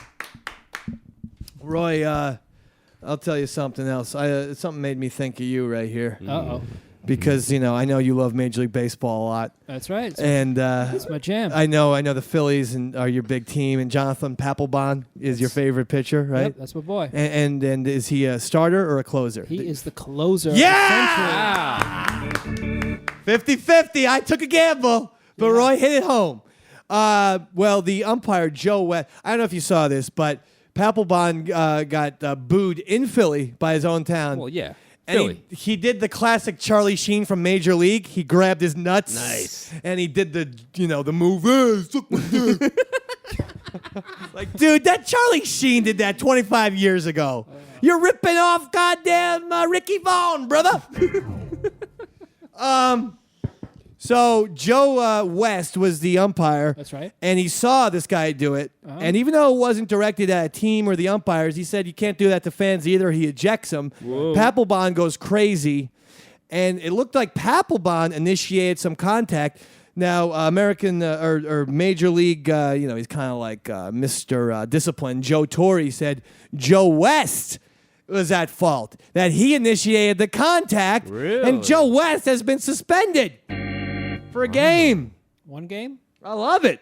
Roy, I'll tell you something else. Something made me think of you right here. Uh-oh. Because, I know you love Major League Baseball a lot. That's right. And It's my jam. I know the Phillies are your big team, and Jonathan Papelbon is your favorite pitcher, right? Yep, that's my boy. And is he a starter or a closer? He is the closer. Yeah! 50-50. I took a gamble, but Roy hit it home. Well, the umpire, Joe West, I don't know if you saw this, but Papelbon got booed in Philly by his own town. Well, yeah. And Philly. he did the classic Charlie Sheen from Major League. He grabbed his nuts. Nice. And he did the move. Hey, suck my dick. Like, dude, that Charlie Sheen did that 25 years ago. You're ripping off goddamn Ricky Vaughn, brother. So Joe West was the umpire. That's right. And he saw this guy do it. And even though it wasn't directed at a team or the umpires, he said you can't do that to fans either. He ejects them. Papelbon goes crazy. And it looked like Papelbon initiated some contact. Now, American or Major League, he's kind of like Mr. Discipline. Joe Torre said Joe West was at fault, that he initiated the contact. Really? And Joe West has been suspended for a game. One game? I love it.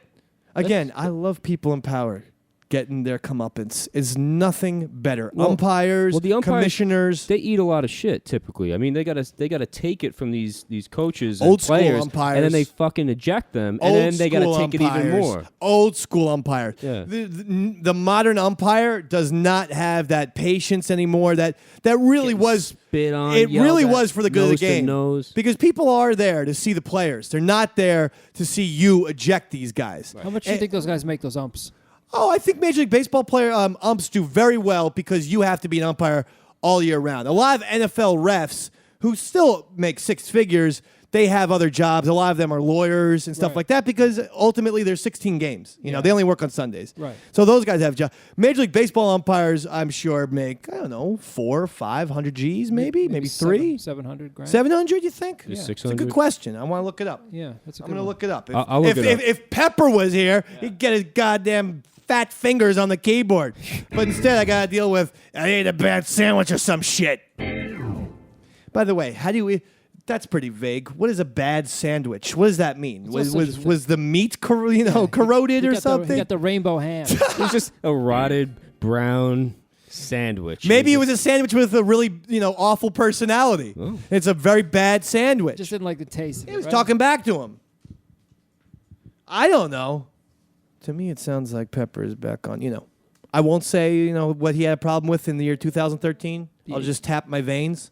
Again, I love people in power getting their comeuppance. Is nothing better. Umpires, the umpires, commissioners. they eat a lot of shit typically. I mean, they gotta take it from these coaches Old and school players, umpires. and then they fucking eject them, and then they gotta take it even more. Old school umpire. Yeah. The modern umpire does not have that patience anymore. That really was spit on. It yelled really at, was for the good of the nose to game. nose. Because people are there to see the players. They're not there to see you eject these guys. How much do you think those guys make, those umps? Oh, I think Major League Baseball umps do very well because you have to be an umpire all year round. A lot of NFL refs who still make six figures, they have other jobs. A lot of them are lawyers and stuff Right. like that because ultimately there's 16 games. You know, they only work on Sundays. Right. So those guys have jobs. Major League Baseball umpires, I'm sure, make, I don't know, 400 or 500 G's maybe three. 700 grand. 700, you think? Yeah. It's a 600. good question. I want to look it up. Yeah, that's a I'm good going to one. look it up. I'll look it up. If Pepper was here, he'd get his goddamn fat fingers on the keyboard. But instead, I got to deal with, I ate a bad sandwich or some shit. By the way, how do we... That's pretty vague. What is a bad sandwich? What does that mean? Was the meat corroded or something? You got the rainbow ham. It was just a rotted brown sandwich. Maybe it was a sandwich with a really awful personality. Oh. It's a very bad sandwich. Just didn't like the taste. He was talking back to him. I don't know. To me, it sounds like Pepper is back on. I won't say what he had a problem with in the year 2013. I'll just tap my veins.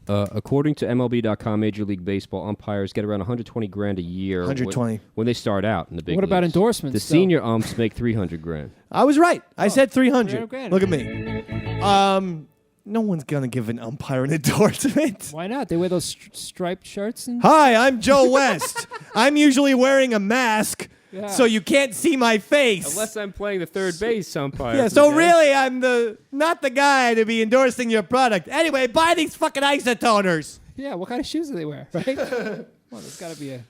According to MLB.com, Major League Baseball umpires get around 120 grand a year. 120. when they start out in the big What about leagues. endorsements, The though? senior umps make 300 grand. I was right. I said 300. 300 grand. Look at me. No one's gonna give an umpire an endorsement. Why not? They wear those striped shirts and Hi, I'm Joe West. I'm usually wearing a mask, Yeah. so you can't see my face. Unless I'm playing the third base umpire. Yeah, for so the game. really, I'm not the guy to be endorsing your product. Anyway, buy these fucking isotoners. yeah. What kind of shoes do they wear? Right? Well, there's got to be a.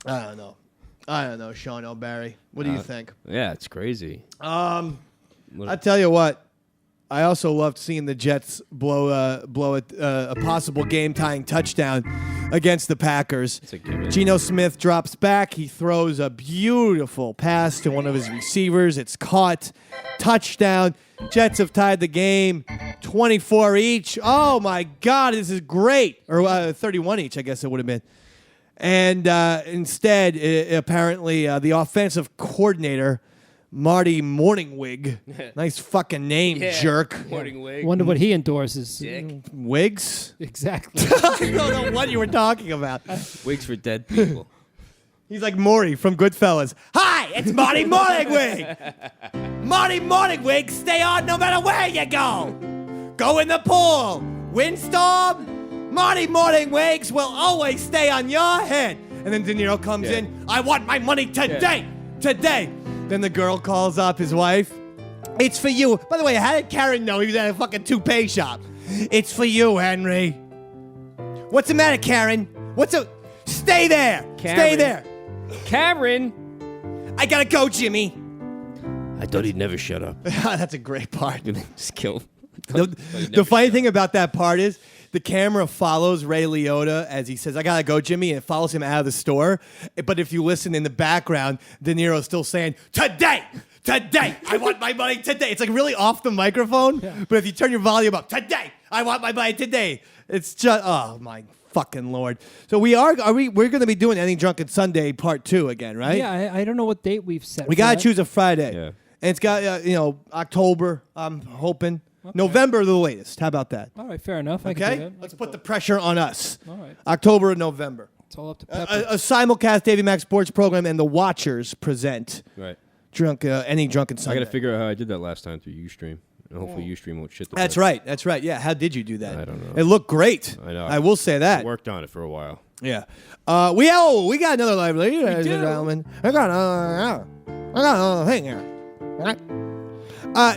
I don't know, Sean O'Barry. What do you think? Yeah, it's crazy. I tell you what. I also loved seeing the Jets blow a possible game-tying touchdown against the Packers. It's a given. Geno Smith drops back. He throws a beautiful pass to one of his receivers. It's caught. Touchdown. Jets have tied the game 24 each. Oh, my God. This is great. Or 31 each, I guess it would have been. And instead, apparently, the offensive coordinator, Marty Morningwig. Nice fucking name, jerk. Morning wig. Wonder what he endorses. Wigs? Exactly. I don't know what you were talking about. Wigs for dead people. He's like Maury from Goodfellas. Hi, it's Marty Morningwig. Marty Morningwig, stay on no matter where you go. Go in the pool. Windstorm. Marty Morningwigs will always stay on your head. And then De Niro comes in. I want my money today. Today. Then the girl calls up his wife. It's for you. By the way, how did Karen know he was at a fucking toupee shop? It's for you, Henry. What's the matter, Karen? Stay there. Stay Karen. there. Karen! I gotta go, Jimmy. I thought he'd never shut up. That's a great part. Just kill him. The funny thing about that part is the camera follows Ray Liotta as he says, I gotta go, Jimmy, and it follows him out of the store. But if you listen in the background, De Niro's still saying, today, I want my money today. It's like really off the microphone, but if you turn your volume up, today, I want my money today. It's just, oh my fucking Lord. So we're going to be doing Any Drunken Sunday part 2 again, right? Yeah, I don't know what date we've set. We for got to that. choose a Friday. Yeah. And it's got, October, I'm hoping. November, the latest. How about that? All right, fair enough. I can do Okay? that. Let's put the pressure on us. All right. October and November. It's all up to Pepper. A simulcast Davey Mac Sports program and the Watchers present Right. Any Drunken I Sunday. got to figure out how I did that last time through Ustream. And hopefully Ustream won't shit the That's bed. right. That's right. Yeah. How did you do that? I don't know. It looked great. I know. I will say that. Worked on it for a while. Yeah. We got another live, ladies and gentlemen. I got another thing here.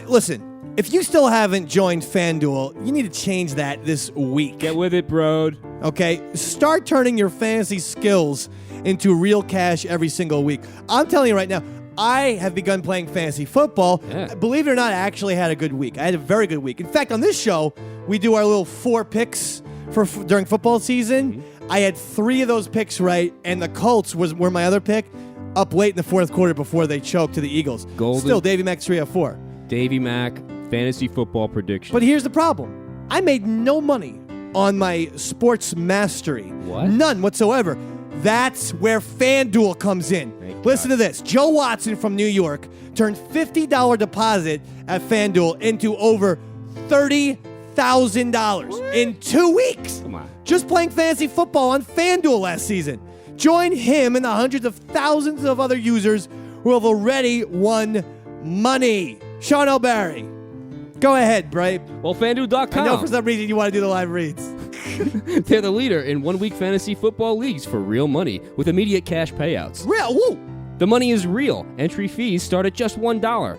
Listen. If you still haven't joined FanDuel, you need to change that this week. Get with it, bro. Okay? Start turning your fantasy skills into real cash every single week. I'm telling you right now, I have begun playing fantasy football. Yeah. Believe it or not, I actually had a good week. I had a very good week. In fact, on this show, we do our little 4 picks during football season. Mm-hmm. I had 3 of those picks right, and the Colts were my other pick up late in the fourth quarter before they choked to the Eagles. Golden. Still, Davey Mac 3 out of 4. Davey Mac, fantasy football prediction. But here's the problem. I made no money on my sports mastery. What? None whatsoever. That's where FanDuel comes in. Listen to this. Joe Watson from New York turned $50 deposit at FanDuel into over $30,000 in 2 weeks. Come on. Just playing fantasy football on FanDuel last season. Join him and the hundreds of thousands of other users who have already won money. Sean O'Barry. Go ahead, Brabe. Well, FanDuel.com. I know for some reason you want to do the live reads. They're the leader in one-week fantasy football leagues for real money with immediate cash payouts. Real, woo! The money is real. Entry fees start at just $1.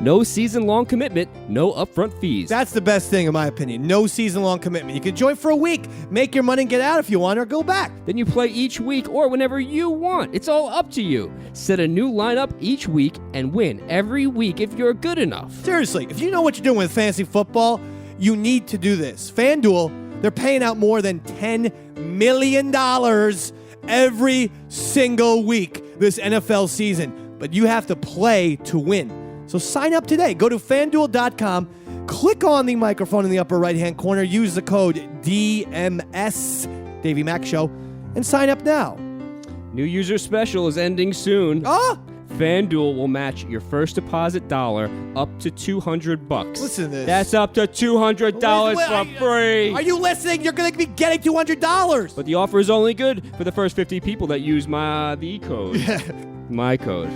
No season-long commitment, no upfront fees. That's the best thing, in my opinion. No season-long commitment. You can join for a week, make your money and get out if you want, or go back. Then you play each week or whenever you want. It's all up to you. Set a new lineup each week and win every week if you're good enough. Seriously, if you know what you're doing with fantasy football, you need to do this. FanDuel, they're paying out more than $10 million every single week this NFL season. But you have to play to win. So sign up today. Go to FanDuel.com, click on the microphone in the upper right-hand corner, use the code DMS, Davey Mac Show, and sign up now. New user special is ending soon. Oh! FanDuel will match your first deposit dollar up to $200. Listen to this. That's up to $200 for free. Are you listening? You're going to be getting $200. But the offer is only good for the first 50 people that use the code. My code.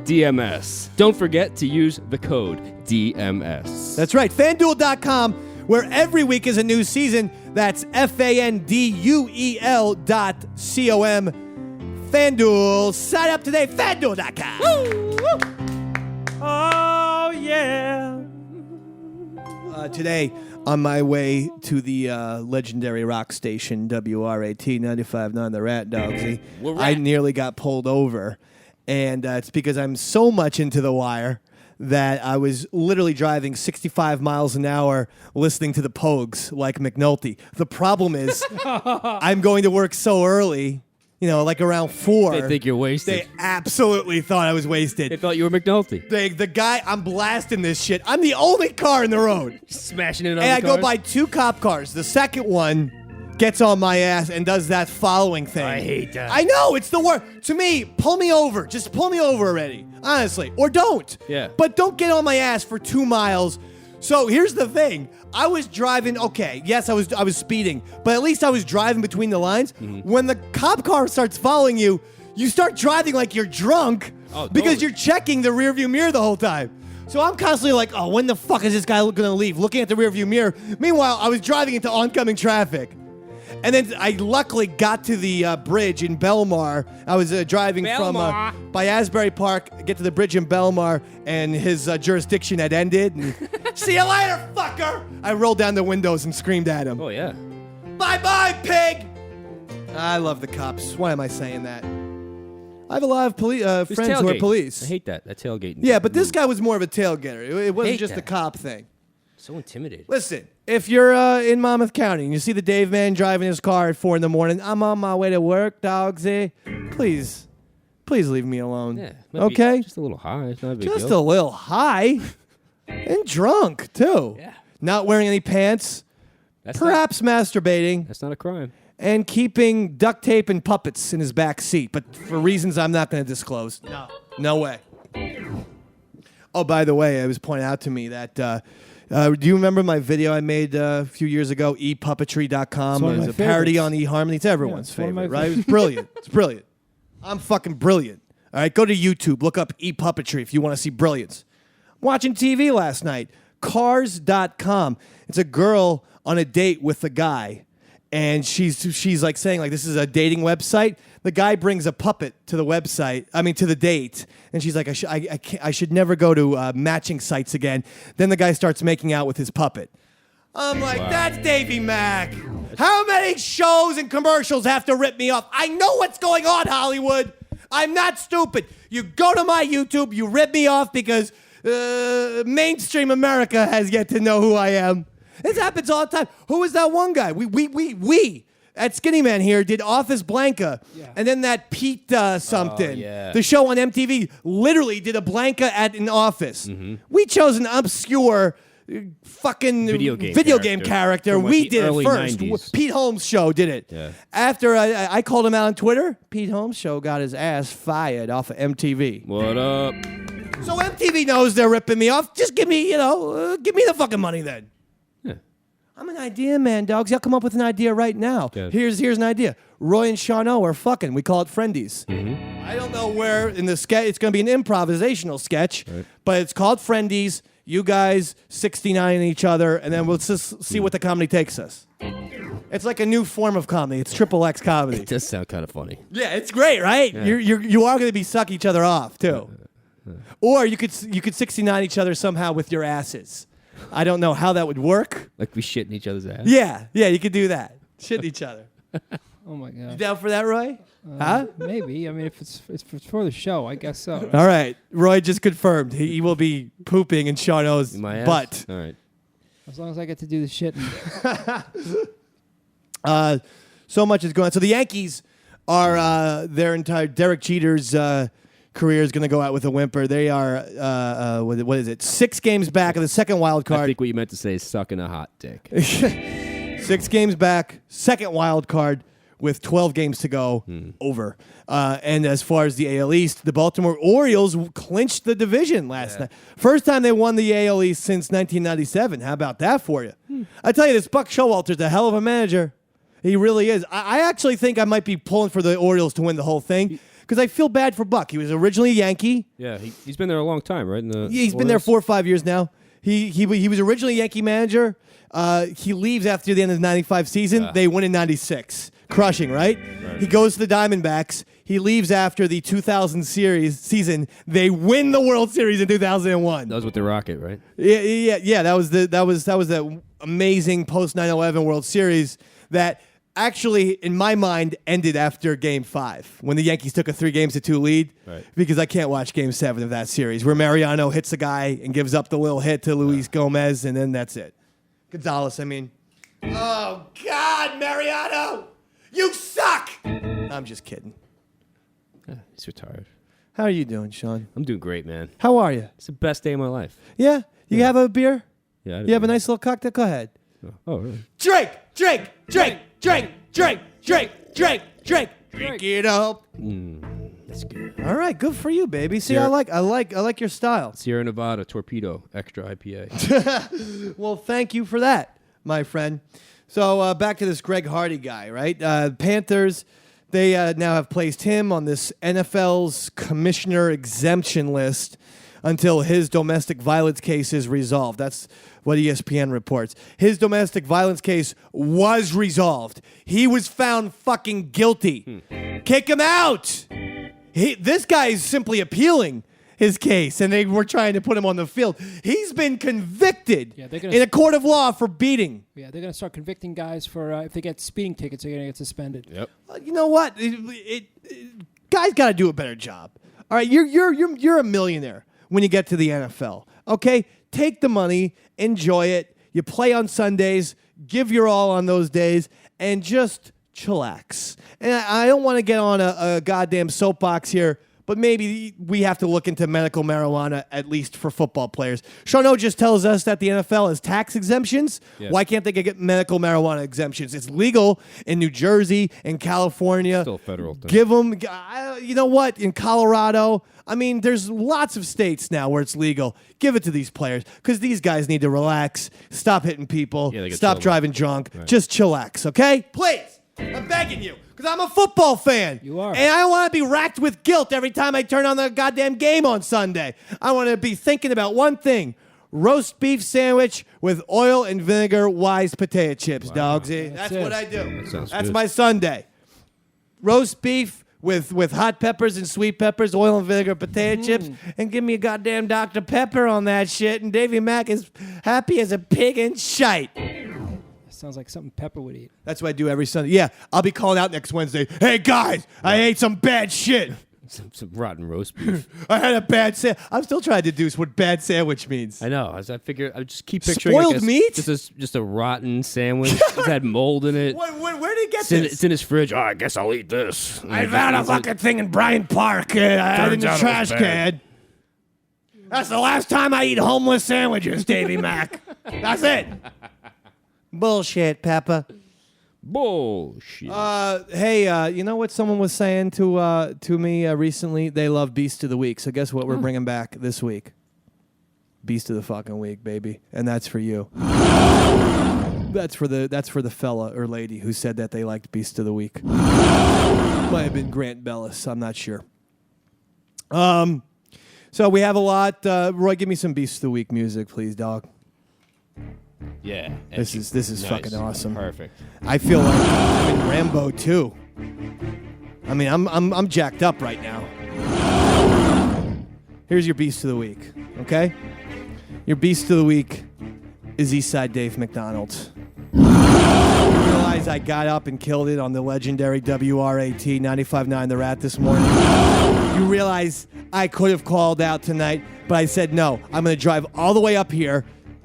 DMS. Don't forget to use the code DMS. That's right. FanDuel.com, where every week is a new season. That's FanDuel.com. FanDuel. Sign up today. FanDuel.com. Oh, yeah. Today, on my way to the legendary rock station, WRAT 95.9, the Rat Dogsy, I nearly got pulled over. And it's because I'm so much into The Wire that I was literally driving 65 miles an hour listening to the Pogues like McNulty. The problem is I'm going to work so early, like around 4. They think you're wasted. They absolutely thought I was wasted. They thought you were McNulty. The guy, I'm blasting this shit. I'm the only car in the road. Smashing it on And the I cars. go by 2 cop cars. The second one gets on my ass and does that following thing. I hate that. I know, it's the worst. To me, pull me over. Just pull me over already. Honestly. Or don't. Yeah. But don't get on my ass for 2 miles. So here's the thing. I was driving, okay, yes, I was speeding, but at least I was driving between the lines. Mm-hmm. When the cop car starts following you, you start driving like you're drunk because totally. you're checking the rearview mirror the whole time. So I'm constantly like, oh, when the fuck is this guy going to leave? Looking at the rearview mirror. Meanwhile, I was driving into oncoming traffic. And then I luckily got to the bridge in Belmar. I was driving from by Asbury Park, get to the bridge in Belmar, and his jurisdiction had ended. And, see you later, fucker! I rolled down the windows and screamed at him. Oh, yeah. Bye-bye, pig! I love the cops. Why am I saying that? I have a lot of There's friends who are tailgating. police. I hate that tailgating. Yeah, but this guy was more of a tailgater. It wasn't Hate just that. the cop thing. So intimidating. Listen, if you're in Monmouth County and you see the Dave man driving his car at 4 a.m, I'm on my way to work, dogsy. Please leave me alone. Yeah. might be Okay? just a little high. It's not a big Just deal. a little high and drunk, too. Yeah. Not wearing any pants, That's perhaps masturbating, That's not a crime. and keeping duct tape and puppets in his back seat, but for reasons I'm not going to disclose. No way. Oh, by the way, it was pointed out to me that. Do you remember my video I made a few years ago? ePuppetry.com. one It of was my a parody favorites. on eHarmony. It's everyone's it's one of my favorite, right? It was brilliant. It's brilliant. I'm fucking brilliant. All right, go to YouTube. Look up ePuppetry if you want to see brilliance. Watching TV last night. Cars.com. It's a girl on a date with a guy. And she's like saying like this is a dating website. The guy brings a puppet to the website. I mean to the date, and she's like, I should never go to matching sites again. Then the guy starts making out with his puppet. I'm like, that's Davey Mack. How many shows and commercials have to rip me off? I know what's going on, Hollywood. I'm not stupid. You go to my YouTube, you rip me off because mainstream America has yet to know who I am. This happens all the time. Who was that one guy? We at Skinny Man here did Office Blanca, and then that Pete something. yeah. The show on MTV literally did a Blanca at an office. We chose an obscure fucking Video game character. from, like, We the did it early first. 90s. Pete Holmes' show did it. Yeah. After I called him out on Twitter, Pete Holmes' show got his ass fired off of MTV. What up? So MTV knows they're ripping me off. Just give me the fucking money then. Yeah. I'm an idea man, dogs. Y'all come up with an idea right now. Good. Here's an idea. Roy and Shawno are fucking. We call it Friendies. I don't know where in the sketch. It's going to be an improvisational sketch, but it's called Friendies. You guys 69 each other, and then we'll just see what the comedy takes us. It's like a new form of comedy. It's triple X comedy. It does sound kind of funny. Yeah, it's great, right? Yeah. You are going to be suck each other off too, or you could 69 each other somehow with your asses. I don't know how that would work. Like we shit in each other's ass. Yeah, you could do that. Shit each other. Oh my You god. down for that, Roy? Huh? Maybe. I mean, if it's for the show, I guess so. All right. Roy just confirmed he will be pooping in Shawno's In my ass? butt. All right. As long as I get to do the shit. So much is going on. So the Yankees are their entire Derek Jeter's career is going to go out with a whimper. They are what is it? 6 games back of the second wild I card. think what you meant to say is sucking a hot dick. 6 games back, second wild card with 12 games to go, over. And as far as the AL East, the Baltimore Orioles clinched the division last night. First time they won the AL East since 1997. How about that for you? I tell you, this Buck Showalter's a hell of a manager. He really is. I actually think I might be pulling for the Orioles to win the whole thing because I feel bad for Buck. He was originally a Yankee. Yeah, he's been there a long time, right? He's been there 4 or 5 years now. He was originally a Yankee manager. He leaves after the end of the 95 season. They win in 96. Crushing, right? He goes to the Diamondbacks. He leaves after the 2000 season. They win the World Series in 2001. That was with the Rocket, right? Yeah. That was that amazing post 9/11 World Series that actually, in my mind, ended after Game 5 when the Yankees took a 3-2 lead. Right. Because I can't watch Game 7 of that series where Mariano hits a guy and gives up the little hit to Luis Gomez, and then that's it. Gonzalez, I mean. Oh God, Mariano, you suck. I'm just kidding. He's retired. How are you doing, Sean? I'm doing great, man. How are you? It's the best day of my life. Yeah. You have a beer? Yeah. You have a nice little cocktail? Go ahead. Oh, really? Drink it up. That's good. All right, good for you, baby. See, Sierra- I like your style. Sierra Nevada Torpedo Extra IPA. Well, thank you for that, my friend. So back to this Greg Hardy guy, right? Panthers, they now have placed him on this NFL's commissioner exemption list until his domestic violence case is resolved. That's what ESPN reports. His domestic violence case was resolved. He was found fucking guilty. Kick him out. This guy is simply appealing his case, and they were trying to put him on the field. He's been convicted in a court of law for beating. Yeah, they're gonna start convicting guys for if they get speeding tickets, they're gonna get suspended. Yep. You know what? Guys got to do a better job. All right, you're a millionaire when you get to the NFL. Okay, take the money, enjoy it. You play on Sundays, give your all on those days, and just chillax. And I don't want to get on a goddamn soapbox here, but maybe we have to look into medical marijuana, at least for football players. Sean O just tells us that the NFL has tax exemptions. Yeah. Why can't they get medical marijuana exemptions? It's legal in New Jersey and California. Still a federal thing. Give them, you know what, in Colorado. I mean, there's lots of states now where it's legal. Give it to these players because these guys need to relax, stop hitting people, Yeah, they get stop chilled. driving drunk. Just chillax, okay? Please. I'm begging you because I'm a football fan. You are. And I don't want to be racked with guilt every time I turn on the goddamn game on Sunday. I want to be thinking about one thing. Roast beef sandwich with oil and vinegar wise potato chips, dogs. That's it. what I do. That sounds That's good. my Sunday. Roast beef with hot peppers and sweet peppers, oil and vinegar, potato chips, and give me a goddamn Dr. Pepper on that shit. And Davy Mack is happy as a pig in shite. Sounds like something Pepper would eat. That's what I do every Sunday. Yeah, I'll be calling out next Wednesday. Hey guys, I ate some bad shit. Some rotten roast beef. I had a bad sandwich. I'm still trying to deduce what bad sandwich means. I know. As I figure, I just keep picturing Spoiled like meat? just a rotten sandwich. It's had mold in it. Where did he get It's in his fridge. Oh, I guess I'll eat this. I found a fucking thing in Bryant Park. I had it in the Turns out it was trash bad. can. That's the last time I eat homeless sandwiches, Davy Mack. That's it. Bullshit, Peppa. Bullshit. Hey, you know what someone was saying to me recently? They love Beast of the Week. So guess what we're bringing back this week? Beast of the fucking week, baby, and that's for you. That's for the fella or lady who said that they liked Beast of the Week. Might have been Grant Bellis. I'm not sure. So we have a lot. Roy, give me some Beast of the Week music, please, dog. Yeah. This is Nice. fucking awesome. Perfect. I feel like I'm in Rambo 2. I mean, I'm jacked up right now. Here's your Beast of the Week, okay? Your Beast of the Week is Eastside Dave McDonald. You realize I got up and killed it on the legendary WRAT 95.9 The Rat this morning? You realize I could have called out tonight, but I said no. I'm going to drive all the way up here,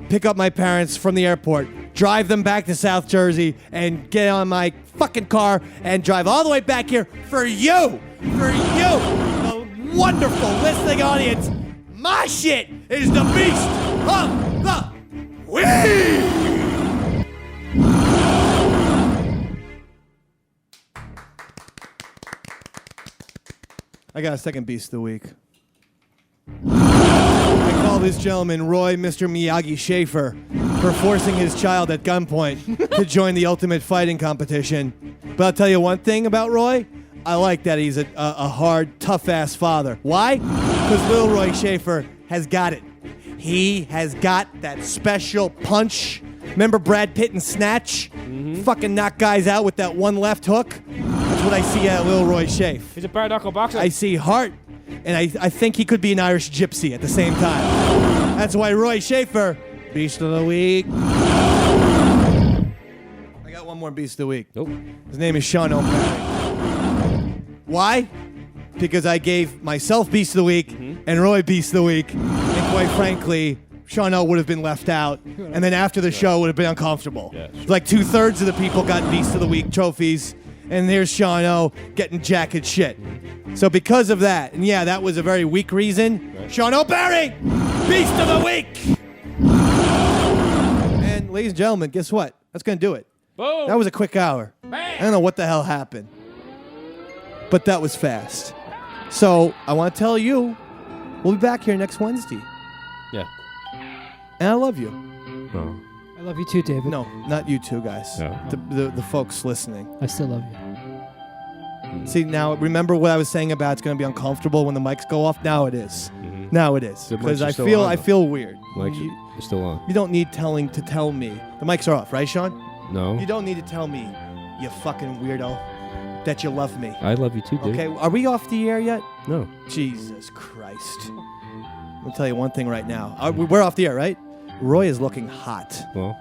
pick up my parents from the airport, drive them back to South Jersey, and get on my fucking car and drive all the way back here for you, the wonderful listening audience. My shit is the Beast of the Week. I got a second Beast of the Week. I call this gentleman Roy Mr. Miyagi Schaefer for forcing his child at gunpoint to join the ultimate fighting competition. But I'll tell you one thing about Roy. I like that he's a hard, tough-ass father. Why? Because little Roy Schaefer has got it. He has got that special punch. Remember Brad Pitt in Snatch? Fucking knock guys out with that one left hook. That's what I see at little Roy Schaefer. He's a bare knuckle boxer. I see heart, and I think he could be an Irish gypsy at the same time. That's why Roy Schaefer, Beast of the Week. I got one more Beast of the Week. Nope. His name is Sean O'Malley. Why? Because I gave myself Beast of the Week and Roy Beast of the Week, and quite frankly, Sean O would have been left out, and then after the show would have been uncomfortable. Yeah, sure. Like 2/3 of the people got Beast of the Week trophies, and there's Sean O getting jacket shit. So because of that, and yeah, that was a very weak reason, Sean O'Barry, Beast of the Week. And ladies and gentlemen, guess what? That's going to do it. Boom. That was a quick hour. I don't know what the hell happened, but that was fast. So I want to tell you, we'll be back here next Wednesday. Yeah. And I love you. Oh. I love you too, David. No, not you two guys. No. The folks listening. I still love you. See, now remember what I was saying about it's going to be uncomfortable when the mics go off? Now it is. Now it is. The mics Because are I still feel on, I though. feel weird. Mike's You, are still on. you don't need telling to tell me. The mics are off, right, Sean? No. You don't need to tell me, you fucking weirdo, that you love me. I love you too, dude. Okay, are we off the air yet? No. Jesus Christ. I'll tell you one thing right now. We're off the air, right? Roy is looking hot. Well,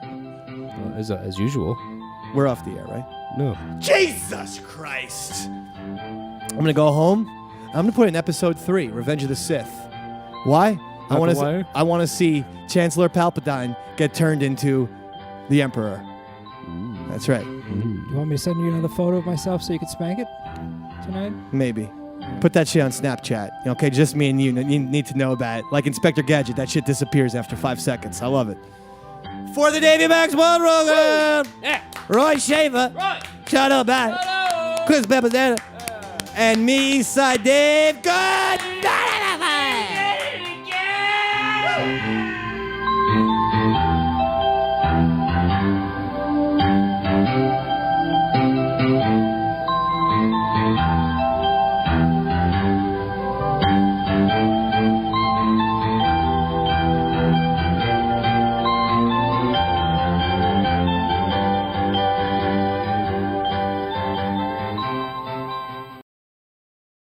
as usual. We're off the air, right? No. Jesus Christ. I'm going to go home. I'm going to put in episode 3, Revenge of the Sith. Why? I want to see Chancellor Palpatine get turned into the Emperor. That's right. You want me to send you another photo of myself so you can spank it tonight? Maybe. Put that shit on Snapchat. Okay, just me and you need to know about it. Like Inspector Gadget, that shit disappears after 5 seconds. I love it. For the Davey Max World Program, Roy Shaver, Shut Up, man. Chris Pepazetta, and me, Eastside Dave. Good night, everybody.